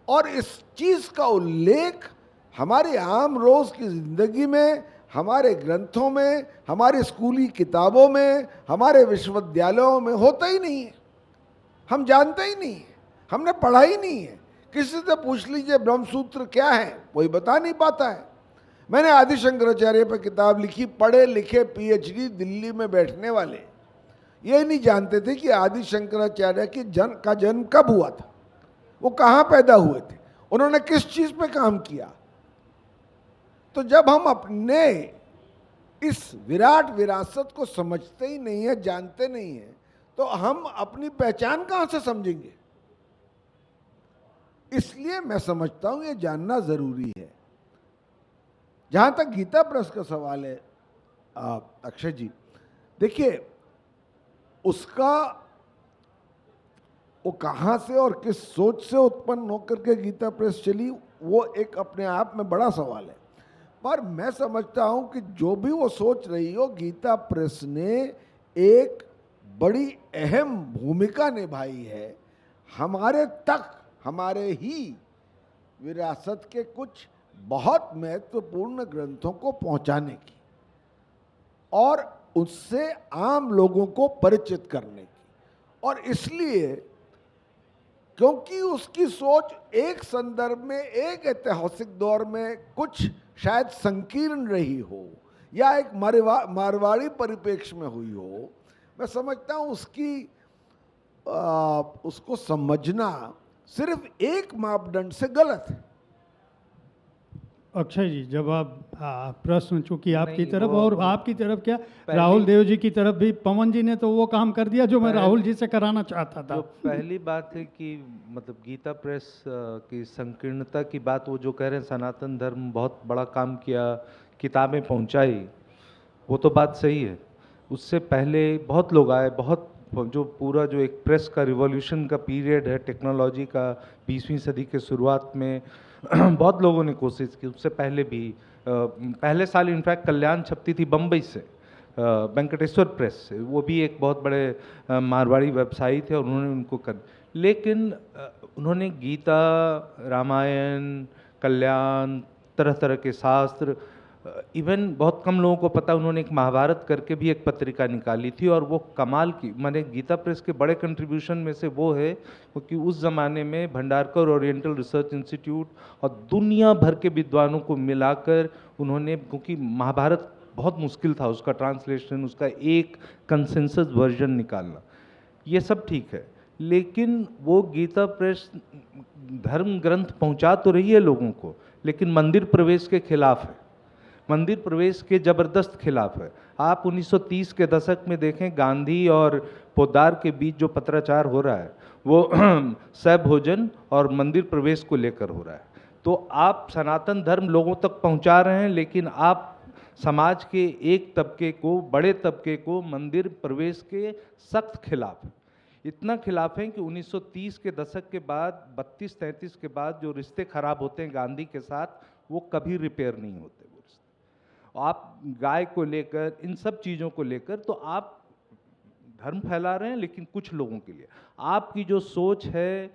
और इस चीज का उल्लेख हमारे आम रोज की जिंदगी में, हमारे ग्रंथों में, हमारी स्कूली किताबों में, हमारे विश्वविद्यालयों में होता ही नहीं है। हम जानते ही नहीं है, हमने पढ़ा ही नहीं है। किसी से पूछ लीजिए ब्रह्मसूत्र क्या है, कोई बता नहीं पाता है। मैंने आदि शंकराचार्य पर किताब लिखी, पढ़े लिखे PhD दिल्ली में बैठने वाले ये नहीं जानते थे कि आदि शंकराचार्य का जन्म कब हुआ था, वो कहाँ पैदा हुए थे, उन्होंने किस चीज पे काम किया। तो जब हम अपने इस विराट विरासत को समझते ही नहीं है, जानते नहीं है, तो हम अपनी पहचान कहां से समझेंगे। इसलिए मैं समझता हूं ये जानना जरूरी है। जहां तक गीता प्रेस का सवाल है अक्षय जी, देखिए उसका वो कहां से और किस सोच से उत्पन्न होकर के गीता प्रेस चली, वो एक अपने आप में बड़ा सवाल है। पर मैं समझता हूं कि जो भी वो सोच रही हो, गीता प्रेस ने एक बड़ी अहम भूमिका निभाई है हमारे तक, हमारे ही विरासत के कुछ बहुत महत्वपूर्ण ग्रंथों को पहुंचाने की और उससे आम लोगों को परिचित करने की। और इसलिए क्योंकि उसकी सोच एक संदर्भ में, एक ऐतिहासिक दौर में कुछ शायद संकीर्ण रही हो या एक मारवाड़ी परिप्रेक्ष्य में हुई हो, मैं समझता हूं उसको समझना सिर्फ एक मापदंड से गलत है। अक्षय जी, जब आप प्रश्न चूंकि आपकी नहीं, तरफ वो और आपकी तरफ क्या पहली- राहुल देव जी की तरफ भी, पवन जी ने तो वो काम कर दिया जो मैं पहले- राहुल जी से कराना चाहता था। जो पहली बात है कि मतलब गीता प्रेस की संकीर्णता की बात, वो जो कह रहे हैं सनातन धर्म बहुत बड़ा काम किया, किताबें पहुंचाई, वो तो बात सही है। उससे पहले बहुत लोग आए, बहुत जो पूरा जो एक प्रेस का रिवॉल्यूशन का पीरियड है, टेक्नोलॉजी का 20वीं सदी के शुरुआत में बहुत लोगों ने कोशिश की। उससे पहले भी पहले साल इनफैक्ट कल्याण छपती थी बम्बई से, वेंकटेश्वर प्रेस से। वो भी एक बहुत बड़े मारवाड़ी व्यवसायी थे और उन्होंने उनको कर, लेकिन उन्होंने गीता, रामायण, कल्याण, तरह तरह के शास्त्र, इवन बहुत कम लोगों को पता, उन्होंने एक महाभारत करके भी एक पत्रिका निकाली थी। और वो कमाल की, माने गीता प्रेस के बड़े कंट्रीब्यूशन में से वो है, क्योंकि उस ज़माने में भंडारकर ओरिएंटल रिसर्च इंस्टीट्यूट और दुनिया भर के विद्वानों को मिलाकर उन्होंने, क्योंकि महाभारत बहुत मुश्किल था उसका ट्रांसलेशन, उसका एक कंसेंसस वर्जन निकालना, ये सब ठीक है, लेकिन वो गीता प्रेस धर्म ग्रंथ पहुंचा तो रही है लोगों को, लेकिन मंदिर प्रवेश के खिलाफ है, मंदिर प्रवेश के जबरदस्त खिलाफ है। आप 1930 के दशक में देखें, गांधी और पोद्दार के बीच जो पत्राचार हो रहा है वो सहभोजन और मंदिर प्रवेश को लेकर हो रहा है। तो आप सनातन धर्म लोगों तक पहुंचा रहे हैं, लेकिन आप समाज के एक तबके को, बड़े तबके को मंदिर प्रवेश के सख्त खिलाफ हैं। इतना खिलाफ हैं कि 1930 के दशक के बाद, 32-33 के बाद जो रिश्ते खराब होते हैं गांधी के साथ, वो कभी रिपेयर नहीं होते। वो रिश्ते, आप गाय को लेकर, इन सब चीज़ों को लेकर, तो आप धर्म फैला रहे हैं, लेकिन कुछ लोगों के लिए। आपकी जो सोच है,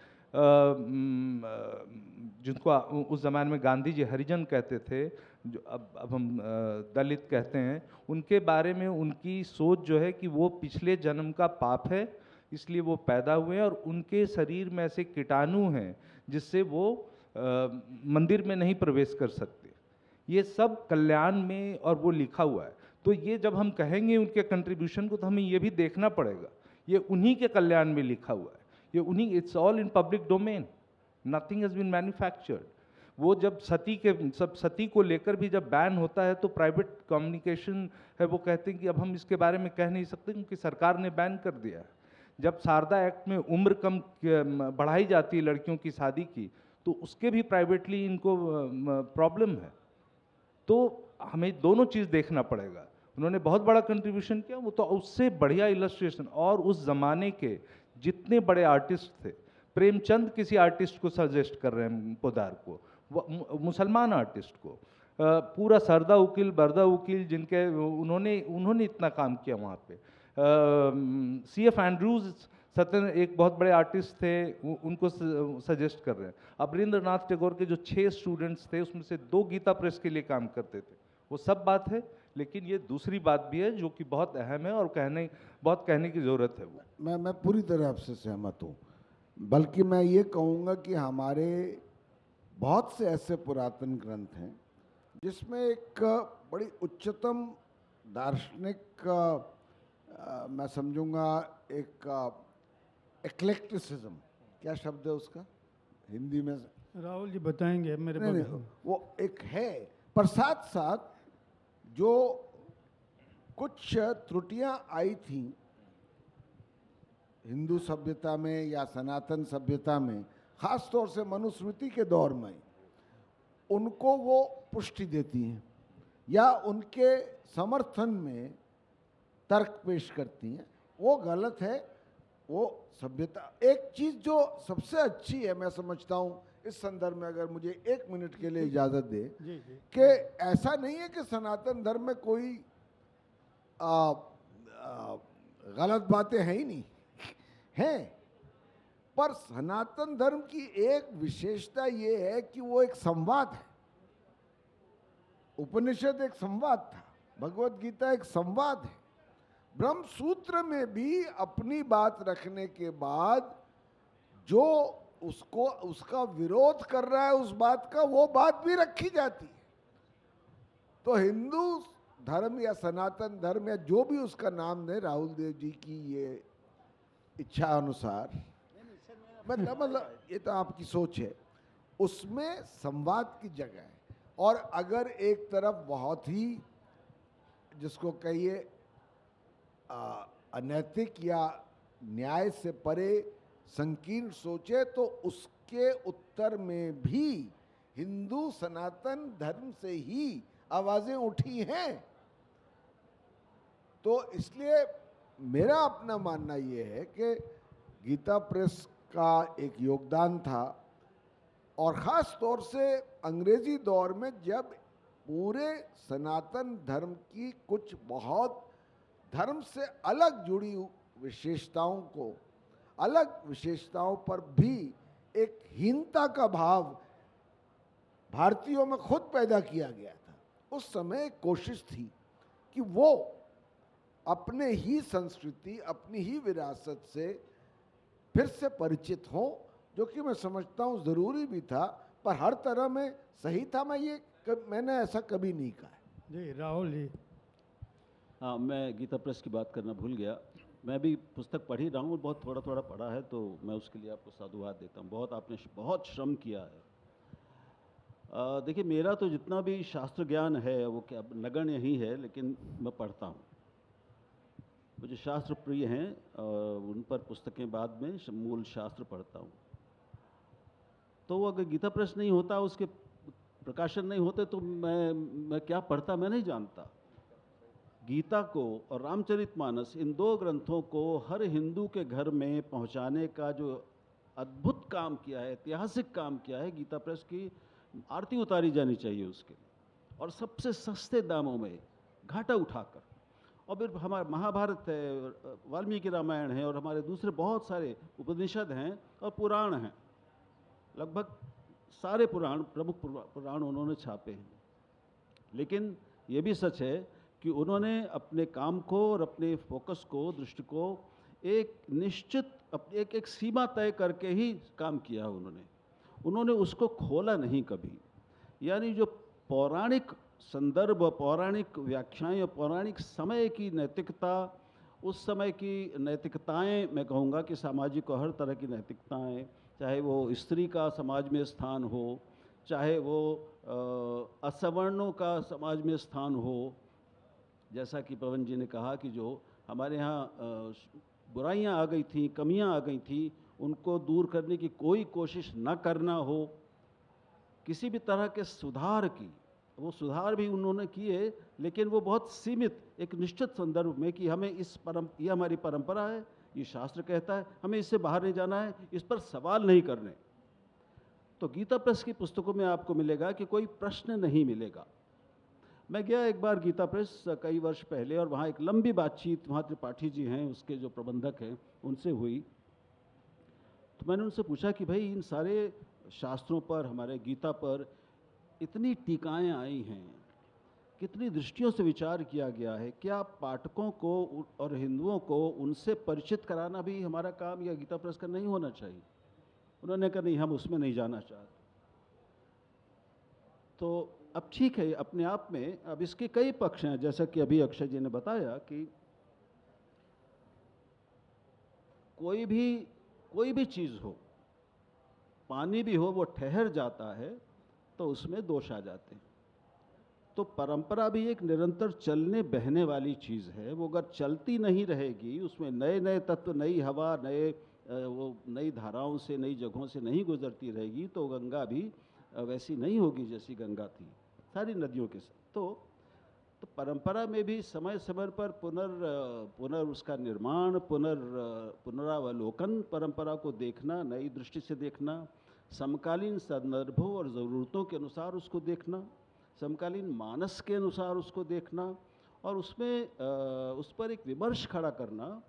जिनको उस ज़माने में गांधी जी हरिजन कहते थे, जो अब हम दलित कहते हैं, उनके बारे में उनकी सोच जो है कि वो पिछले जन्म का पाप है, इसलिए वो पैदा हुए हैं और उनके शरीर में ऐसे कीटाणु हैं जिससे वो मंदिर में नहीं प्रवेश कर सकते। ये सब कल्याण में और वो लिखा हुआ है। तो ये जब हम कहेंगे उनके कंट्रीब्यूशन को, तो हमें ये भी देखना पड़ेगा, ये उन्हीं के कल्याण में लिखा हुआ है, ये उन्हीं, it's all in public domain, nothing has been manufactured. वो जब सती को लेकर भी जब बैन होता है, तो प्राइवेट कम्युनिकेशन है, वो कहते हैं कि अब हम इसके बारे में कह नहीं सकते क्योंकि सरकार ने बैन कर दिया है। जब शारदा एक्ट में उम्र कम बढ़ाई जाती है लड़कियों की शादी की, तो उसके भी प्राइवेटली इनको प्रॉब्लम है। तो हमें दोनों चीज़ देखना पड़ेगा। उन्होंने बहुत बड़ा कंट्रीब्यूशन किया, वो तो उससे बढ़िया इलस्ट्रेशन, और उस ज़माने के जितने बड़े आर्टिस्ट थे, प्रेमचंद किसी आर्टिस्ट को सजेस्ट कर रहे हैं पोद्दार को, मुसलमान आर्टिस्ट को, पूरा सरदा वकील, बरदा वकील, जिनके उन्होंने इतना काम किया वहाँ पे, C.F. एंड्रूज सत्यन एक बहुत बड़े आर्टिस्ट थे, उनको सजेस्ट कर रहे हैं। अब रविंद्रनाथ टैगोर के जो 6 स्टूडेंट्स थे, उसमें से 2 गीता प्रेस के लिए काम करते थे। वो सब बात है, लेकिन ये दूसरी बात भी है जो कि बहुत अहम है और बहुत कहने की ज़रूरत है। वो मैं पूरी तरह आपसे सहमत हूँ। बल्कि मैं ये कहूँगा कि हमारे बहुत से ऐसे पुरातन ग्रंथ हैं जिसमें एक बड़ी उच्चतम दार्शनिक, मैं समझूंगा एक एक्लेक्टिसिज्म, क्या शब्द है उसका हिंदी में? राहुल जी बताएंगे मेरे नहीं, वो एक है, पर साथ साथ जो कुछ त्रुटियां आई थी हिंदू सभ्यता में या सनातन सभ्यता में, खास तौर से मनुस्मृति के दौर में, उनको वो पुष्टि देती हैं या उनके समर्थन में तर्क पेश करती हैं। वो गलत है। वो सभ्यता, एक चीज जो सबसे अच्छी है, मैं समझता हूँ इस संदर्भ में, अगर मुझे 1 मिनट के लिए इजाजत दे, कि ऐसा नहीं है कि सनातन धर्म में कोई गलत बातें हैं ही नहीं, हैं, पर सनातन धर्म की एक विशेषता ये है कि वो एक संवाद है। उपनिषद एक संवाद था, भगवत गीता एक संवाद है। ब्रह्म सूत्र में भी अपनी बात रखने के बाद जो उसका विरोध कर रहा है उस बात का, वो बात भी रखी जाती है। तो हिंदू धर्म या सनातन धर्म या जो भी उसका नाम दे, राहुल देव जी की ये इच्छा अनुसार, मतलब ये तो आपकी सोच है, उसमें संवाद की जगह है। और अगर एक तरफ बहुत ही, जिसको कहिए अनैतिक या न्याय से परे संकीर्ण सोचे, तो उसके उत्तर में भी हिंदू सनातन धर्म से ही आवाजें उठी हैं। तो इसलिए मेरा अपना मानना ये है कि गीता प्रेस का एक योगदान था, और ख़ास तौर से अंग्रेजी दौर में जब पूरे सनातन धर्म की कुछ बहुत धर्म से अलग जुड़ी विशेषताओं को, अलग विशेषताओं पर भी एक हीनता का भाव भारतीयों में खुद पैदा किया गया था। उस समय एक कोशिश थी कि वो अपने ही संस्कृति, अपनी ही विरासत से फिर से परिचित हों, जो कि मैं समझता हूँ ज़रूरी भी था, पर हर तरह में सही था। मैंने ऐसा कभी नहीं कहा है। जी राहुल जी। हाँ, मैं गीता प्रेस की बात करना भूल गया। मैं भी पुस्तक पढ़ ही रहा हूँ, बहुत थोड़ा थोड़ा पढ़ा है, तो मैं उसके लिए आपको साधुवाद देता हूँ। बहुत आपने बहुत श्रम किया है। देखिए, मेरा तो जितना भी शास्त्र ज्ञान है वो क्या नगण्य ही है, लेकिन मैं पढ़ता हूँ। मुझे शास्त्र प्रिय हैं और उन पर पुस्तकें बाद में मूल शास्त्र पढ़ता हूँ। तो वो अगर गीता प्रेस नहीं होता, उसके प्रकाशन नहीं होते, तो मैं क्या पढ़ता मैं नहीं जानता। गीता को और रामचरितमानस, इन दो ग्रंथों को हर हिंदू के घर में पहुंचाने का जो अद्भुत काम किया है, ऐतिहासिक काम किया है, गीता प्रेस की आरती उतारी जानी चाहिए उसके लिए। और सबसे सस्ते दामों में घाटा उठाकर। और फिर हमारा महाभारत है, वाल्मीकि रामायण है, और हमारे दूसरे बहुत सारे उपनिषद हैं और पुराण हैं। लगभग सारे पुराण, प्रमुख पुराण उन्होंने छापे हैं। लेकिन ये भी सच है कि उन्होंने अपने काम को और अपने फोकस को, दृष्टि को एक निश्चित एक सीमा तय करके ही काम किया उन्होंने उसको खोला नहीं कभी। यानी जो पौराणिक संदर्भ, पौराणिक व्याख्याएं, पौराणिक समय की नैतिकता, उस समय की नैतिकताएं, मैं कहूँगा कि सामाजिक और हर तरह की नैतिकताएं, चाहे वो स्त्री का समाज में स्थान हो, चाहे वो असवर्णों का समाज में स्थान हो, जैसा कि पवन जी ने कहा कि जो हमारे यहाँ बुराइयां आ गई थी, कमियां आ गई थी, उनको दूर करने की कोई कोशिश न करना हो, किसी भी तरह के सुधार की, वो सुधार भी उन्होंने किए, लेकिन वो बहुत सीमित एक निश्चित संदर्भ में कि हमें ये हमारी परंपरा है, ये शास्त्र कहता है, हमें इससे बाहर नहीं जाना है, इस पर सवाल नहीं करने। तो गीता प्रेस की पुस्तकों में आपको मिलेगा कि कोई प्रश्न नहीं मिलेगा। मैं गया एक बार गीता प्रेस कई वर्ष पहले, और वहाँ एक लंबी बातचीत वहाँ त्रिपाठी जी हैं, उसके जो प्रबंधक हैं, उनसे हुई। तो मैंने उनसे पूछा कि भाई, इन सारे शास्त्रों पर, हमारे गीता पर इतनी टीकाएं आई हैं, कितनी दृष्टियों से विचार किया गया है, क्या पाठकों को और हिंदुओं को उनसे परिचित कराना भी हमारा काम या गीता प्रेस का नहीं होना चाहिए? उन्होंने कहा नहीं, हम उसमें नहीं जाना चाहते। तो अब ठीक है, अपने आप में अब इसके कई पक्ष हैं, जैसा कि अभी अक्षय जी ने बताया कि कोई भी चीज़ हो, पानी भी हो, वो ठहर जाता है तो उसमें दोष आ जाते हैं। तो परंपरा भी एक निरंतर चलने बहने वाली चीज़ है। वो अगर चलती नहीं रहेगी, उसमें नए नए तत्व, नई हवा, नई धाराओं से, नई जगहों से नहीं गुजरती रहेगी, तो गंगा भी वैसी नहीं होगी जैसी गंगा थी सारी नदियों के साथ। तो परंपरा में भी समय समय पर उसका निर्माण, पुनरावलोकन, परंपरा को देखना, नई दृष्टि से देखना, समकालीन संदर्भों और ज़रूरतों के अनुसार उसको देखना, समकालीन मानस के अनुसार उसको देखना, और उसमें उस पर एक विमर्श खड़ा करना,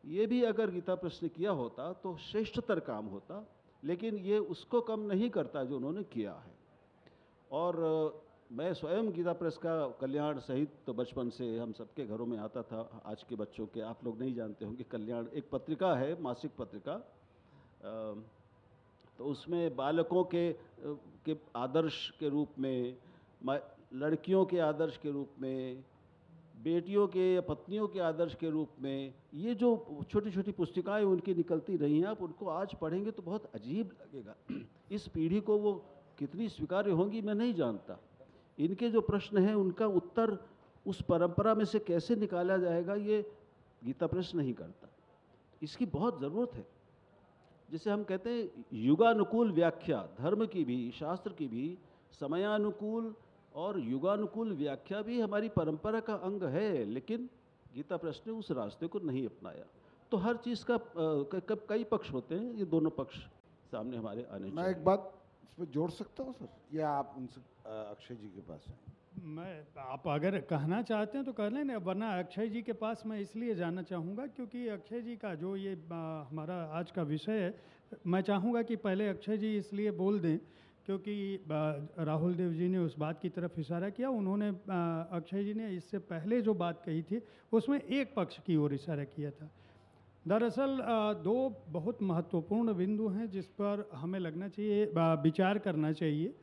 ये भी अगर गीता प्रेस ने किया होता तो श्रेष्ठतर काम होता। लेकिन ये उसको कम नहीं करता जो उन्होंने किया है। और मैं स्वयं गीता प्रेस का कल्याण सहित तो बचपन से हम सबके घरों में आता था। आज के बच्चों के, आप लोग नहीं जानते होंगे, कल्याण एक पत्रिका है, मासिक पत्रिका। तो उसमें बालकों के आदर्श के रूप में, लड़कियों के आदर्श के रूप में, बेटियों के या पत्नियों के आदर्श के रूप में, ये जो छोटी छोटी पुस्तिकाएं उनकी निकलती रही हैं, आप उनको आज पढ़ेंगे तो बहुत अजीब लगेगा। इस पीढ़ी को वो कितनी स्वीकार्य होंगी मैं नहीं जानता। इनके जो प्रश्न हैं, उनका उत्तर उस परंपरा में से कैसे निकाला जाएगा, ये गीता प्रेस नहीं करता। इसकी बहुत ज़रूरत है। जिसे हम कहते हैं युगानुकूल व्याख्या, धर्म की भी, शास्त्र की भी समयानुकूल और युगानुकूल व्याख्या भी हमारी परंपरा का अंग है। लेकिन गीता प्रेस ने उस रास्ते को नहीं अपनाया। तो हर चीज़ का कई पक्ष होते हैं, ये दोनों पक्ष सामने हमारे आने मैं चाहिए। एक बात इसमें जोड़ सकता हूँ सर, या आप उनसे अक्षय जी के पास हैं? मैं आप अगर कहना चाहते हैं तो कह लें ना, वरना अक्षय जी के पास मैं इसलिए जानना चाहूँगा क्योंकि अक्षय जी का जो ये हमारा आज का विषय है, मैं चाहूँगा कि पहले अक्षय जी इसलिए बोल दें क्योंकि राहुल देव जी ने उस बात की तरफ इशारा किया। उन्होंने अक्षय जी ने इससे पहले जो बात कही थी उसमें एक पक्ष की ओर इशारा किया था। दरअसल दो बहुत महत्वपूर्ण बिंदु हैं जिस पर हमें लगना चाहिए, विचार करना चाहिए।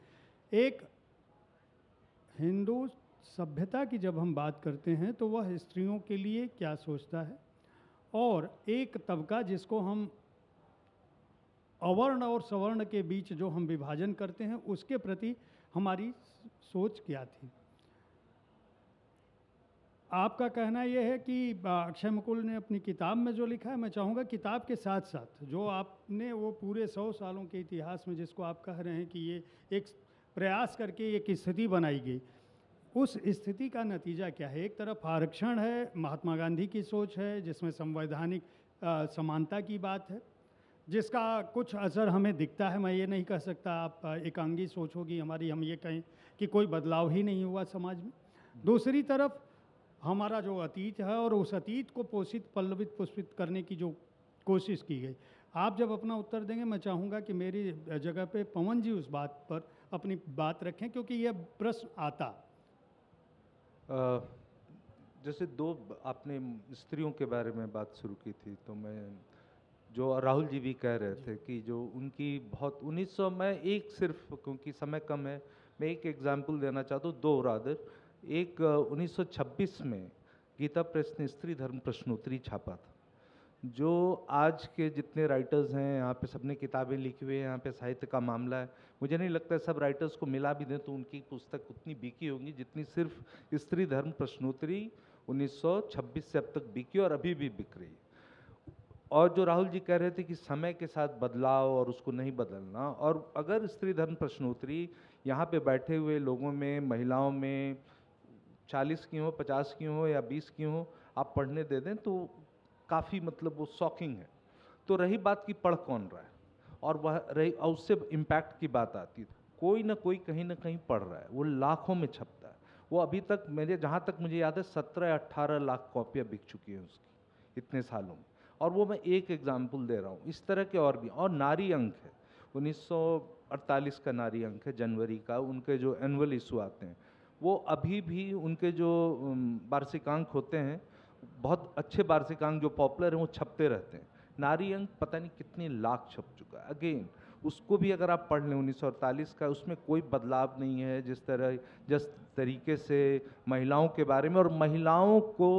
एक, हिंदू सभ्यता की जब हम बात करते हैं तो वह स्त्रियों के लिए क्या सोचता है, और एक तबका जिसको हम अवर्ण और सवर्ण के बीच जो हम विभाजन करते हैं उसके प्रति हमारी सोच क्या थी। आपका कहना यह है कि अक्षय मुकुल ने अपनी किताब में जो लिखा है, मैं चाहूँगा किताब के साथ साथ जो आपने वो पूरे 100 सालों के इतिहास में जिसको आप कह रहे हैं कि ये एक प्रयास करके एक स्थिति बनाई गई, उस स्थिति का नतीजा क्या है। एक तरफ आरक्षण है, महात्मा गांधी की सोच है जिसमें संवैधानिक समानता की बात है, जिसका कुछ असर हमें दिखता है। मैं ये नहीं कह सकता आप एकांगी सोच होगी हमारी, हम ये कहें कि कोई बदलाव ही नहीं हुआ समाज में। दूसरी तरफ हमारा जो अतीत है और उस अतीत को पोषित, पल्लवित, पुष्पित करने की जो कोशिश की गई। आप जब अपना उत्तर देंगे मैं चाहूँगा कि मेरी जगह पे पवन जी उस बात पर अपनी बात रखें, क्योंकि यह प्रश्न आता। जैसे दो आपने स्त्रियों के बारे में बात शुरू की थी, तो मैं जो राहुल जी भी कह रहे थे कि जो उनकी बहुत 1900 में एक सिर्फ क्योंकि समय कम है मैं एक एग्जाम्पल देना चाहता हूँ, दो रादर। एक 1926 में गीता प्रेस ने स्त्री धर्म प्रश्नोत्तरी छापा था, जो आज के जितने राइटर्स हैं यहाँ पे सबने किताबें लिखी हुई है, यहाँ पे साहित्य का मामला है, मुझे नहीं लगता है सब राइटर्स को मिला भी दें तो उनकी पुस्तक उतनी बिकी होगी जितनी सिर्फ स्त्री धर्म प्रश्नोत्तरी 1926 से अब तक बिकी और अभी भी बिक रही है। और जो राहुल जी कह रहे थे कि समय के साथ बदलाव और उसको नहीं बदलना, और अगर स्त्री धर्म प्रश्नोत्तरी यहाँ पे बैठे हुए लोगों में, महिलाओं में 40 की हो, 50 की हो या 20 की हो, आप पढ़ने दे दें तो काफ़ी मतलब वो शॉकिंग है। तो रही बात कि पढ़ कौन रहा है, और वह रही और उससे इम्पैक्ट की बात आती है, कोई ना कोई कहीं ना कहीं पढ़ रहा है, वो लाखों में छपता है। वो अभी तक मेरे जहाँ तक मुझे याद है 17-18 लाख कॉपियाँ बिक चुकी हैं उसकी इतने सालों में, और वो मैं एक एग्जाम्पल दे रहा हूँ। इस तरह के और भी, और नारी अंक है 1948 का नारी अंक है जनवरी का, उनके जो एनुअल इशू आते हैं वो अभी भी उनके जो वार्षिकांक होते हैं, बहुत अच्छे वार्षिकांक जो पॉपुलर हैं वो छपते रहते हैं। नारी अंक पता नहीं कितने लाख छप चुका है। अगेन उसको भी अगर आप पढ़ लें 1948 का, उसमें कोई बदलाव नहीं है। जिस तरीके से महिलाओं के बारे में, और महिलाओं को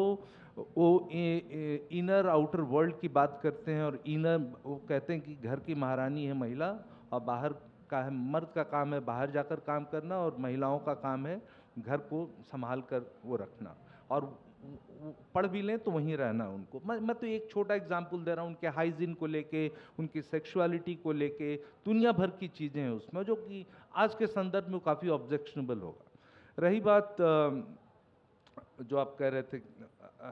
वो इनर आउटर वर्ल्ड की बात करते हैं, और इनर वो कहते हैं कि घर की महारानी है महिला, और बाहर का है, मर्द का काम है बाहर जाकर काम करना, और महिलाओं का काम है घर को संभाल कर वो रखना, और पढ़ भी लें तो वहीं रहना उनको। मैं तो एक छोटा एग्जांपल दे रहा हूँ, उनके हाइजीन को लेके, उनकी सेक्सुअलिटी को लेके दुनिया भर की चीज़ें हैं उसमें, जो कि आज के संदर्भ में काफ़ी ऑब्जेक्शनेबल होगा। रही बात जो आप कह रहे थे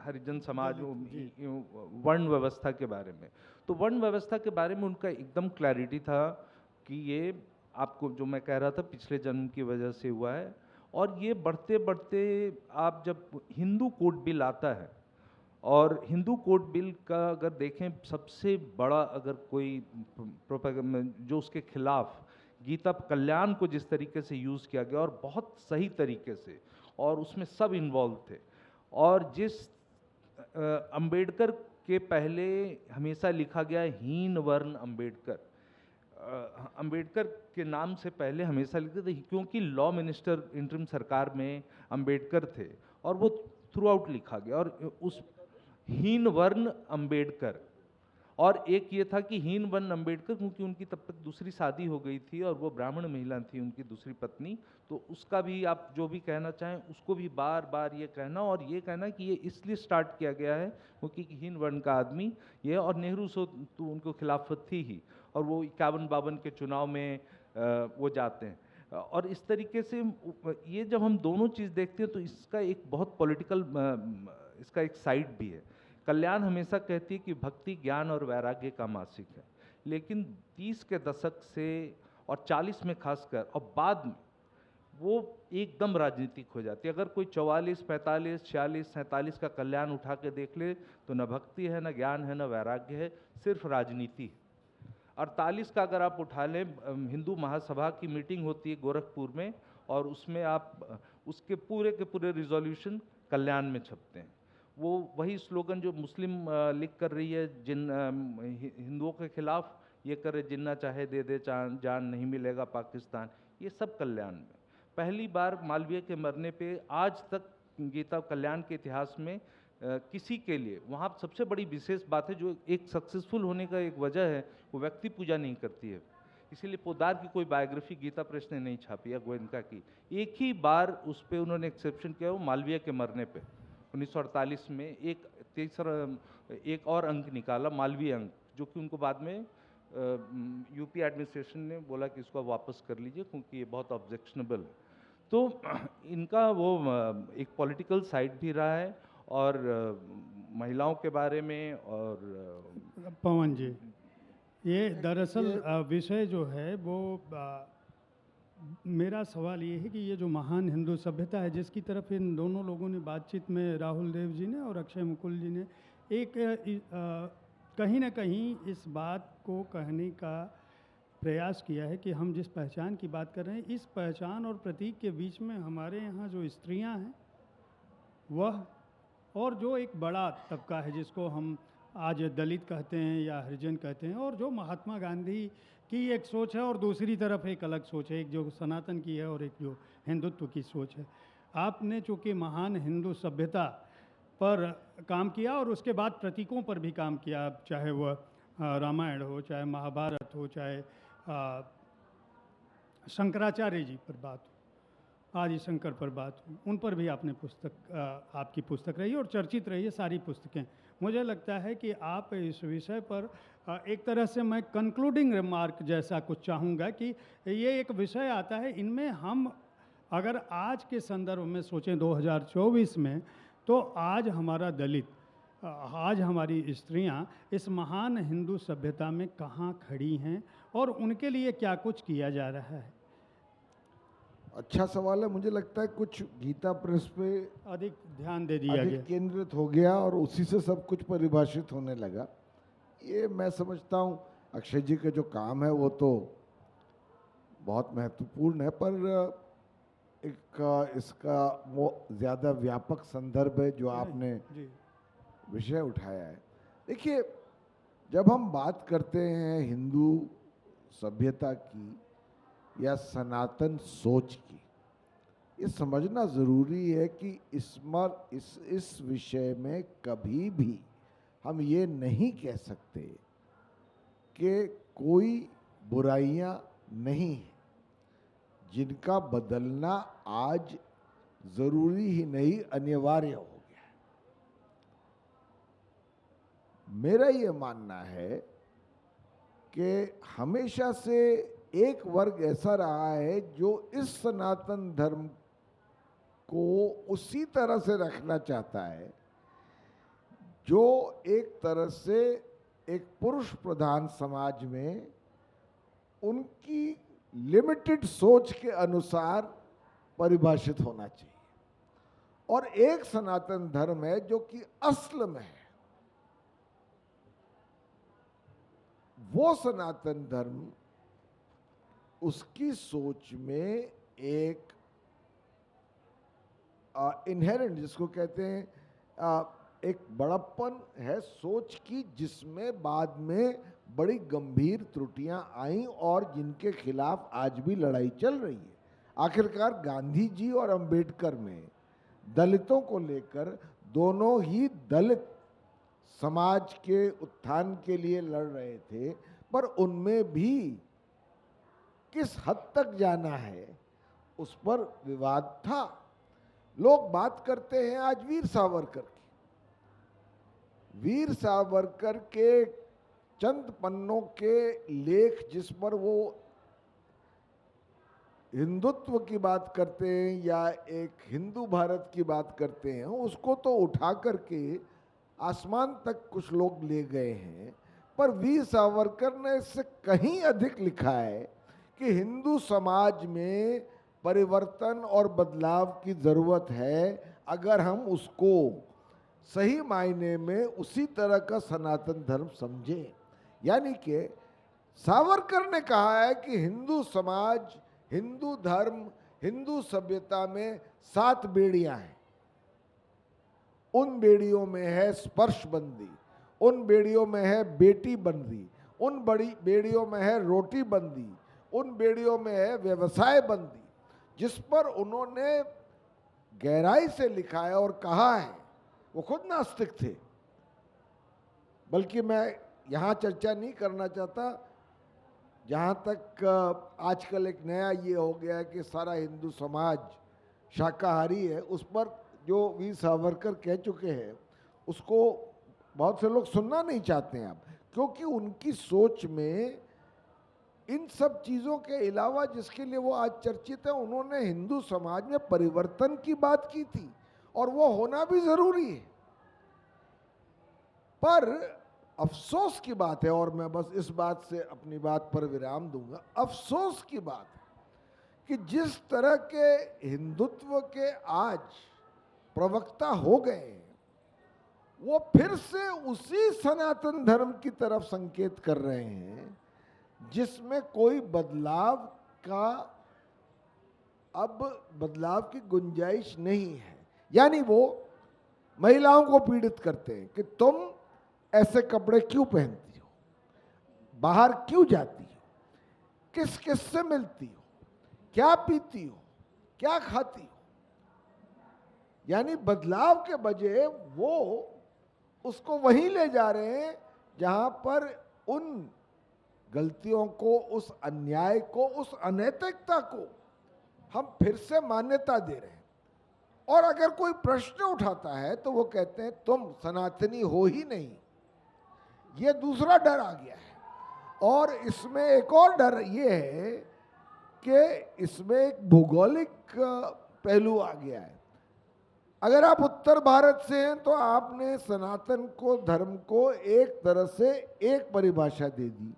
हरिजन समाज वर्ण व्यवस्था के बारे में, तो वर्ण व्यवस्था के बारे में उनका एकदम क्लैरिटी था कि ये आपको जो मैं कह रहा था पिछले जन्म की वजह से हुआ है। और ये बढ़ते बढ़ते आप जब हिंदू कोड बिल आता है, और हिंदू कोड बिल का अगर देखें सबसे बड़ा अगर कोई जो उसके खिलाफ गीता कल्याण को जिस तरीके से यूज़ किया गया, और बहुत सही तरीके से, और उसमें सब इन्वॉल्व थे, और जिस अंबेडकर के पहले हमेशा लिखा गया हीन वर्ण अंबेडकर, अंबेडकर के नाम से पहले हमेशा लिखते थे, क्योंकि लॉ मिनिस्टर इंटरिम सरकार में अंबेडकर थे, और वो थ्रू आउट लिखा गया। और उस हीन वर्ण अंबेडकर, और एक ये था कि हीन वर्ण अंबेडकर क्योंकि उनकी तब तक दूसरी शादी हो गई थी, और वो ब्राह्मण महिला थी उनकी दूसरी पत्नी, तो उसका भी आप जो भी कहना चाहें उसको भी बार बार ये कहना, और ये कहना कि ये इसलिए स्टार्ट किया गया है क्योंकि हीन वर्ण का आदमी ये, और नेहरू से तो उनको खिलाफत थी ही, और वो 51-52 के चुनाव में वो जाते हैं। और इस तरीके से ये जब हम दोनों चीज़ देखते हैं तो इसका एक बहुत पॉलिटिकल इसका एक साइड भी है। कल्याण हमेशा कहती है कि भक्ति, ज्ञान और वैराग्य का मासिक है, लेकिन 30 के दशक से और 40 में खासकर और बाद में वो एकदम राजनीतिक हो जाती है। अगर कोई 44, 45, 46, 47 का कल्याण उठा के देख ले तो न भक्ति है, न ज्ञान है, न वैराग्य है, सिर्फ राजनीति है। 48 का अगर आप उठा लें, हिंदू महासभा की मीटिंग होती है गोरखपुर में, और उसमें आप उसके पूरे के पूरे रिजोल्यूशन कल्याण में छपते हैं। वो वही स्लोगन जो मुस्लिम लीग कर रही है जिन हिंदुओं के खिलाफ, ये करे जिन्ना चाहे दे दे जान, नहीं मिलेगा पाकिस्तान, ये सब कल्याण में। पहली बार मालवीय के मरने पे आज तक गीता कल्याण के इतिहास में किसी के लिए, वहाँ सबसे बड़ी विशेष बात है जो एक सक्सेसफुल होने का एक वजह है, वो व्यक्ति पूजा नहीं करती है। इसीलिए पोद्दार की कोई बायोग्राफी गीता प्रेस ने नहीं छापी या गोयनका की। एक ही बार उस पर उन्होंने एक्सेप्शन किया, वो मालवीय के मरने पे 1948 में एक तीसरा एक और अंक निकाला, मालवीय अंक, जो कि उनको बाद में यूपी एडमिनिस्ट्रेशन ने बोला कि इसको वापस कर लीजिए क्योंकि ये बहुत ऑब्जेक्शनेबल है। तो इनका वो एक पॉलिटिकल साइड भी रहा है, और महिलाओं के बारे में। और पवन जी, ये दरअसल विषय जो है वो मेरा सवाल ये है कि ये जो महान हिंदू सभ्यता है जिसकी तरफ इन दोनों लोगों ने बातचीत में, राहुल देव जी ने और अक्षय मुकुल जी ने, एक कहीं ना कहीं इस बात को कहने का प्रयास किया है कि हम जिस पहचान की बात कर रहे हैं, इस पहचान और प्रतीक के बीच में हमारे यहाँ जो स्त्रियाँ हैं वह, और जो एक बड़ा तबका है जिसको हम आज दलित कहते हैं या हरिजन कहते हैं, और जो महात्मा गांधी की एक सोच है और दूसरी तरफ एक अलग सोच है, एक जो सनातन की है और एक जो हिंदुत्व की सोच है। आपने चूँकि महान हिंदू सभ्यता पर काम किया और उसके बाद प्रतीकों पर भी काम किया, चाहे वह रामायण हो, चाहे महाभारत हो, चाहे शंकराचार्य जी पर बात हो, आदि शंकर पर बात हो, उन पर भी आपने आपकी पुस्तक रही और चर्चित रही है सारी पुस्तकें। मुझे लगता है कि आप इस विषय पर एक तरह से मैं कंक्लूडिंग रिमार्क जैसा कुछ चाहूँगा कि ये एक विषय आता है, इनमें हम अगर आज के संदर्भ में सोचें 2024 में, तो आज हमारा दलित, आज हमारी स्त्रियां इस महान हिंदू सभ्यता में कहाँ खड़ी हैं और उनके लिए क्या कुछ किया जा रहा है? अच्छा सवाल है। मुझे लगता है कुछ गीता प्रेस पे अधिक ध्यान दे दिया गया, अधिक केंद्रित हो गया और उसी से सब कुछ परिभाषित होने लगा। ये मैं समझता हूँ अक्षय जी के जो काम है वो तो बहुत महत्वपूर्ण है, पर एक इसका वो ज़्यादा व्यापक संदर्भ है जो आपने विषय उठाया है। देखिए, जब हम बात करते हैं हिंदू सभ्यता की या सनातन सोच की, ये समझना ज़रूरी है कि इस विषय में कभी भी हम ये नहीं कह सकते कि कोई बुराइयां नहीं हैं जिनका बदलना आज ज़रूरी ही नहीं, अनिवार्य हो गया है। मेरा ये मानना है कि हमेशा से एक वर्ग ऐसा रहा है जो इस सनातन धर्म को उसी तरह से रखना चाहता है जो एक तरह से एक पुरुष प्रधान समाज में उनकी लिमिटेड सोच के अनुसार परिभाषित होना चाहिए, और एक सनातन धर्म है जो कि असल में है। वो सनातन धर्म, उसकी सोच में एक इनहेरेंट, जिसको कहते हैं एक बड़प्पन है सोच की, जिसमें बाद में बड़ी गंभीर त्रुटियां आईं और जिनके खिलाफ आज भी लड़ाई चल रही है। आखिरकार गांधी जी और अंबेडकर में दलितों को लेकर, दोनों ही दलित समाज के उत्थान के लिए लड़ रहे थे, पर उनमें भी किस हद तक जाना है उस पर विवाद था। लोग बात करते हैं आज वीर सावरकर की। वीर सावरकर के चंद पन्नों के लेख जिस पर वो हिंदुत्व की बात करते हैं या एक हिंदू भारत की बात करते हैं, उसको तो उठा करके आसमान तक कुछ लोग ले गए हैं, पर वीर सावरकर ने इससे कहीं अधिक लिखा है कि हिंदू समाज में परिवर्तन और बदलाव की जरूरत है अगर हम उसको सही मायने में उसी तरह का सनातन धर्म समझें। यानी कि सावरकर ने कहा है कि हिंदू समाज, हिंदू धर्म, हिंदू सभ्यता में 7 बेड़ियां हैं। उन बेड़ियों में है स्पर्श बंदी, उन बेड़ियों में है बेटी बंदी, उन बड़ी बेड़ियों में है रोटी बंदी, उन बेड़ियों में है व्यवसाय बंदी, जिस पर उन्होंने गहराई से लिखा है और कहा है। वो खुद नास्तिक थे, बल्कि मैं यहाँ चर्चा नहीं करना चाहता। जहाँ तक आजकल एक नया ये हो गया है कि सारा हिंदू समाज शाकाहारी है, उस पर जो वीर सावरकर कह चुके हैं उसको बहुत से लोग सुनना नहीं चाहते हैं अब, क्योंकि उनकी सोच में इन सब चीज़ों के अलावा जिसके लिए वो आज चर्चित है, उन्होंने हिंदू समाज में परिवर्तन की बात की थी और वो होना भी जरूरी है। पर अफसोस की बात है, और मैं बस इस बात से अपनी बात पर विराम दूंगा, अफसोस की बात है कि जिस तरह के हिंदुत्व के आज प्रवक्ता हो गए हैं, वो फिर से उसी सनातन धर्म की तरफ संकेत कर रहे हैं जिसमें कोई बदलाव की गुंजाइश नहीं है। यानी वो महिलाओं को पीड़ित करते हैं कि तुम ऐसे कपड़े क्यों पहनती हो, बाहर क्यों जाती हो, किस किस से मिलती हो, क्या पीती हो, क्या खाती हो। यानी बदलाव के बजाय वो उसको वहीं ले जा रहे हैं जहां पर उन गलतियों को, उस अन्याय को, उस अनैतिकता को हम फिर से मान्यता दे रहे हैं। और अगर कोई प्रश्न उठाता है तो वो कहते हैं तुम सनातनी हो ही नहीं। ये दूसरा डर आ गया है। और इसमें एक और डर ये है कि इसमें एक भौगोलिक पहलू आ गया है। अगर आप उत्तर भारत से हैं तो आपने सनातन को, धर्म को एक तरह से एक परिभाषा दे दी।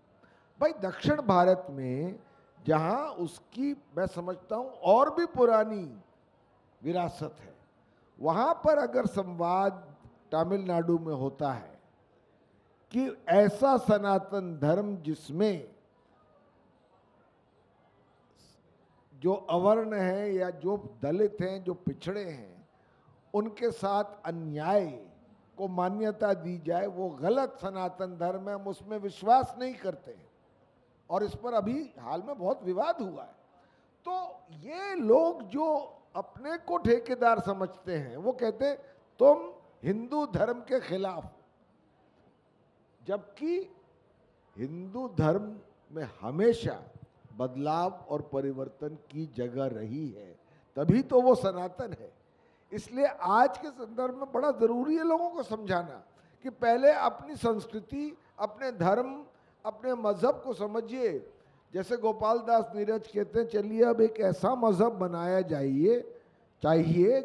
भाई दक्षिण भारत में जहां उसकी मैं समझता हूं और भी पुरानी विरासत है, वहां पर अगर संवाद तमिलनाडु में होता है कि ऐसा सनातन धर्म जिसमें जो अवर्ण है या जो दलित हैं, जो पिछड़े हैं, उनके साथ अन्याय को मान्यता दी जाए, वो गलत सनातन धर्म है, हम उसमें विश्वास नहीं करते। और इस पर अभी हाल में बहुत विवाद हुआ है। तो ये लोग जो अपने को ठेकेदार समझते हैं वो कहते हैं तुम हिंदू धर्म के खिलाफ, जबकि हिंदू धर्म में हमेशा बदलाव और परिवर्तन की जगह रही है, तभी तो वो सनातन है। इसलिए आज के संदर्भ में बड़ा जरूरी है लोगों को समझाना कि पहले अपनी संस्कृति, अपने धर्म, अपने मजहब को समझिए। जैसे गोपाल दास नीरज कहते हैं, चलिए अब एक ऐसा मजहब बनाया चाहिए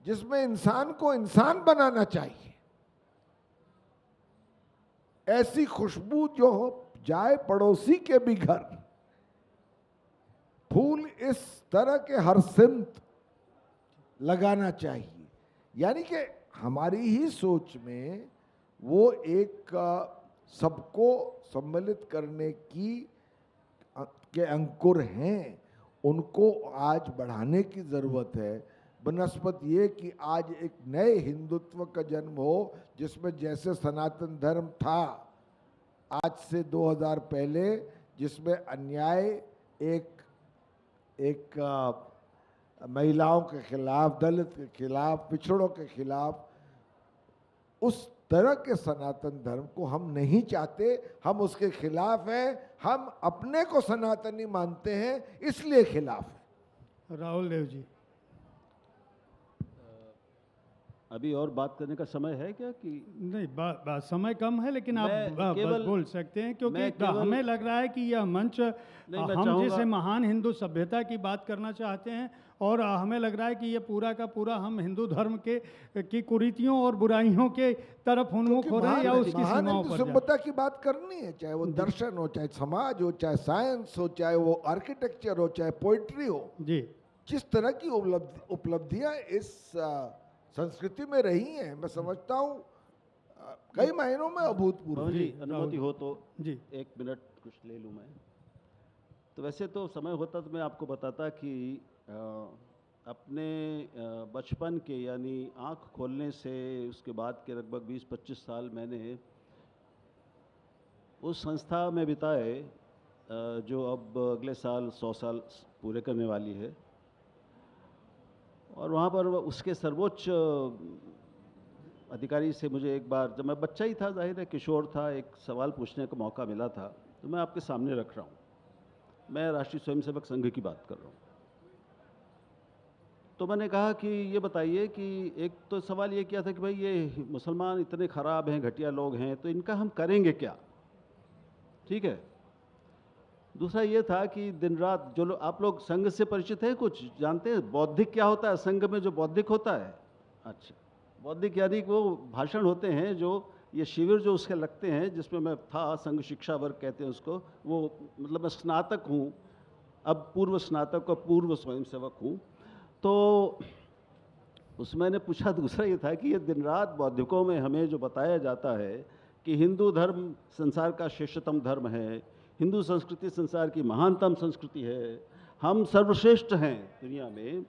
जिसमें इंसान को इंसान बनाना चाहिए। ऐसी खुशबू जो हो जाए पड़ोसी के भी घर, फूल इस तरह के हर सिमत लगाना चाहिए। यानी कि हमारी ही सोच में वो एक सबको सम्मिलित करने के अंकुर हैं, उनको आज बढ़ाने की ज़रूरत है। बनस्पत ये कि आज एक नए हिंदुत्व का जन्म हो जिसमें जैसे सनातन धर्म था आज से 2000 पहले, जिसमें अन्याय एक महिलाओं के खिलाफ, दलित के खिलाफ, पिछड़ों के खिलाफ, उस तरह के सनातन धर्म को हम नहीं चाहते। हम उसके खिलाफ हैं। हम अपने को सनातनी मानते हैं, इसलिए खिलाफ है। राहुल देव जी। अभी और बात करने का समय है क्या कि नहीं, समय कम है, लेकिन आप मैं केवल- बोल सकते हैं, क्योंकि मैं केवल- हमें लग रहा है कि यह मंच नहीं, मैं हम चाहूँगा- जैसे महान हिंदू सभ्यता की बात करना चाहते हैं, और हमें लग रहा है कि ये पूरा का पूरा हम हिंदू धर्म की कुरीतियों और बुराइयों के तरफ उन्मुख हो रहे हैं, या उसकी महान सीमाओं हिंदू पर जा सभ्यता की बात करनी है, चाहे वो दर्शन हो, चाहे समाज हो, चाहे साइंस हो, चाहे वो आर्किटेक्चर हो, चाहे पोइट्री हो। जी। जिस तरह की उपलब्धियां इस संस्कृति में रही हैं, मैं समझता हूँ कई महीनों में अभूतपूर्व। पवन जी जी, अनुमति हो तो जी। 1 मिनट कुछ ले लूँ मैं। तो वैसे तो समय होता तो मैं आपको बताता कि अपने बचपन के यानी आँख खोलने से उसके बाद के लगभग 20-25 साल मैंने उस संस्था में बिताए जो अब अगले साल 100 साल पूरे करने वाली है, और वहाँ पर उसके सर्वोच्च अधिकारी से मुझे एक बार, जब मैं बच्चा ही था, जाहिर है किशोर था, एक सवाल पूछने का मौका मिला था। तो मैं आपके सामने रख रहा हूँ, मैं राष्ट्रीय स्वयंसेवक संघ की बात कर रहा हूँ। तो मैंने कहा कि ये बताइए कि एक तो सवाल ये किया था कि भाई ये मुसलमान इतने ख़राब हैं, घटिया लोग हैं, तो इनका हम करेंगे क्या, ठीक है। दूसरा ये था कि दिन रात जो लोग, आप लोग संघ से परिचित हैं, कुछ जानते हैं बौद्धिक क्या होता है, संघ में जो बौद्धिक होता है। अच्छा, बौद्धिक यानी कि वो भाषण होते हैं, जो ये शिविर जो उसके लगते हैं, जिसमें मैं था, संघ शिक्षा वर्ग कहते हैं उसको, वो मतलब मैं स्नातक हूँ, अब पूर्व स्नातक और पूर्व स्वयंसेवक हूँ। तो उसमें मैंने पूछा, दूसरा ये था कि ये दिन रात बौद्धिकों में हमें जो बताया जाता है कि हिंदू धर्म संसार का श्रेष्ठतम धर्म है, हिंदू संस्कृति संसार की महानतम संस्कृति है, हम सर्वश्रेष्ठ हैं दुनिया में,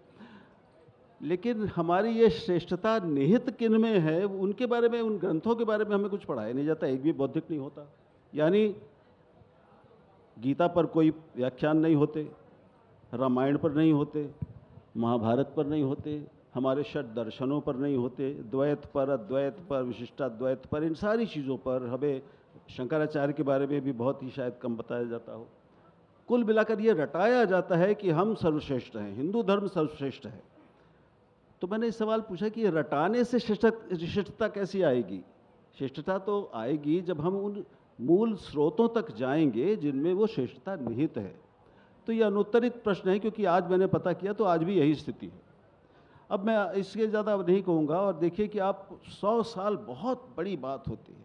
लेकिन हमारी ये श्रेष्ठता निहित किन में है, उनके बारे में, उन ग्रंथों के बारे में हमें कुछ पढ़ाया नहीं जाता, एक भी बौद्धिक नहीं होता। यानी गीता पर कोई व्याख्यान नहीं होते, रामायण पर नहीं होते, महाभारत पर नहीं होते, हमारे षट दर्शनों पर नहीं होते, द्वैत पर, अद्वैत पर, विशिष्टाद्वैत पर, इन सारी चीज़ों पर हमें, शंकराचार्य के बारे में भी बहुत ही शायद कम बताया जाता हो। कुल मिलाकर ये रटाया जाता है कि हम सर्वश्रेष्ठ हैं, हिंदू धर्म सर्वश्रेष्ठ है। तो मैंने इस सवाल पूछा कि रटाने से श्रेष्ठता कैसी आएगी। श्रेष्ठता तो आएगी जब हम उन मूल स्रोतों तक जाएंगे जिनमें वो श्रेष्ठता निहित है। तो ये अनुत्तरित प्रश्न है, क्योंकि आज मैंने पता किया तो आज भी यही स्थिति है। अब मैं इसके ज़्यादा नहीं कहूँगा। और देखिए कि आप 100 साल बहुत बड़ी बात होती है।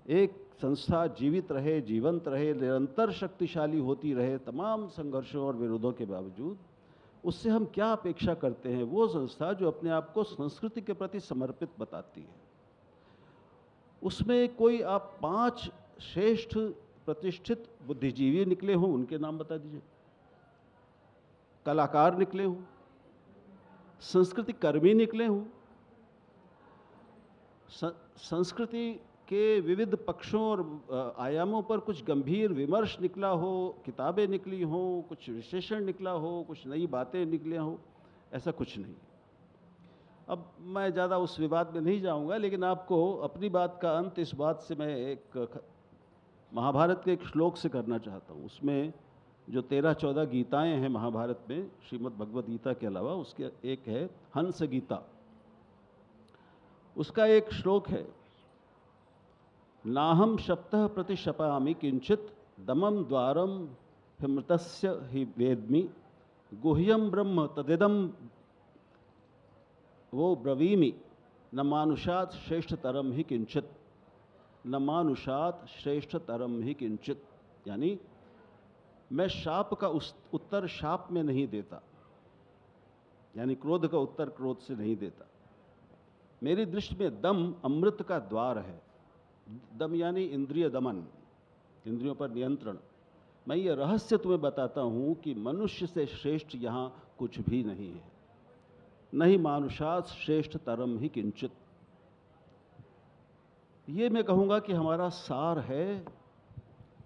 एक संस्था जीवित रहे, जीवंत रहे, निरंतर शक्तिशाली होती रहे तमाम संघर्षों और विरोधों के बावजूद, उससे हम क्या अपेक्षा करते हैं। वो संस्था जो अपने आप को संस्कृति के प्रति समर्पित बताती है, उसमें कोई आप 5 श्रेष्ठ प्रतिष्ठित बुद्धिजीवी निकले हों, उनके नाम बता दीजिए। कलाकार निकले हों, संस्कृति कर्मी निकले हों, संस्कृति के विविध पक्षों और आयामों पर कुछ गंभीर विमर्श निकला हो, किताबें निकली हों, कुछ विश्लेषण निकला हो, कुछ नई बातें निकली हों, ऐसा कुछ नहीं। अब मैं ज़्यादा उस विवाद में नहीं जाऊंगा, लेकिन आपको अपनी बात का अंत इस बात से मैं एक महाभारत के एक श्लोक से करना चाहता हूँ। उसमें जो 13-14 गीताएं हैं महाभारत में, श्रीमद् भगवद गीता के अलावा, उसके एक है हंस गीता। उसका एक श्लोक है, नाहम शप्तः प्रतिशपामि किंचित दमम द्वारम हिमृतस्य हि वेद्मि गुह्यम ब्रह्म तदिदम वो ब्रवीमि न मानुषात श्रेष्ठतरम ही किंचित, न मानुषात श्रेष्ठतरम ही किंचित। यानी मैं शाप का उत्तर शाप में नहीं देता, यानी क्रोध का उत्तर क्रोध से नहीं देता। मेरी दृष्टि में दम अमृत का द्वार है। दम यानी इंद्रिय दमन, इंद्रियों पर नियंत्रण। मैं ये रहस्य तुम्हें बताता हूँ कि मनुष्य से श्रेष्ठ यहाँ कुछ भी नहीं है, नहीं मानुषात श्रेष्ठ तरम ही किंचित। ये मैं कहूँगा कि हमारा सार है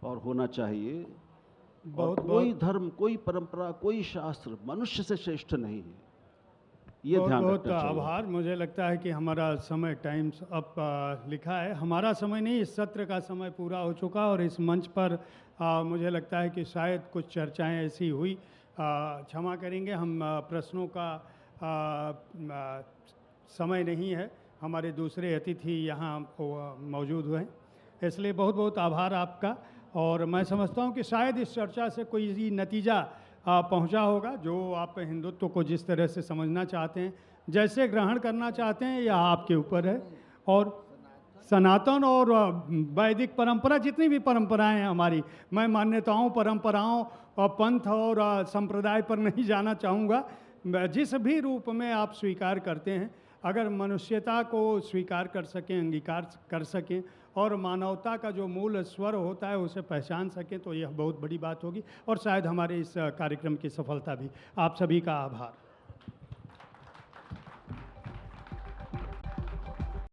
और होना चाहिए। और कोई धर्म, कोई परंपरा, कोई शास्त्र मनुष्य से श्रेष्ठ नहीं है, ये ध्यान बहुत रखना चाहिए। आभार। मुझे लगता है कि हमारा समय टाइम्स अप लिखा है, हमारा समय नहीं, इस सत्र का समय पूरा हो चुका। और इस मंच पर मुझे लगता है कि शायद कुछ चर्चाएं ऐसी हुई, क्षमा करेंगे, हम प्रश्नों का समय नहीं है, हमारे दूसरे अतिथि यहाँ मौजूद हुए हैं, इसलिए बहुत बहुत आभार आपका। और मैं समझता हूँ कि शायद इस चर्चा से कोई नतीजा पहुँचा होगा। जो आप हिंदुत्व को जिस तरह से समझना चाहते हैं, जैसे ग्रहण करना चाहते हैं, यह आपके ऊपर है। और सनातन और वैदिक परंपरा, जितनी भी परंपराएं हैं हमारी, मैं मान्यताओं, परंपराओं और पंथ और संप्रदाय पर नहीं जाना चाहूँगा। जिस भी रूप में आप स्वीकार करते हैं, अगर मनुष्यता को स्वीकार कर सकें, अंगीकार कर सकें और मानवता का जो मूल स्वर होता है उसे पहचान सकें, तो यह बहुत बड़ी बात होगी और शायद हमारे इस कार्यक्रम की सफलता भी। आप सभी का आभार।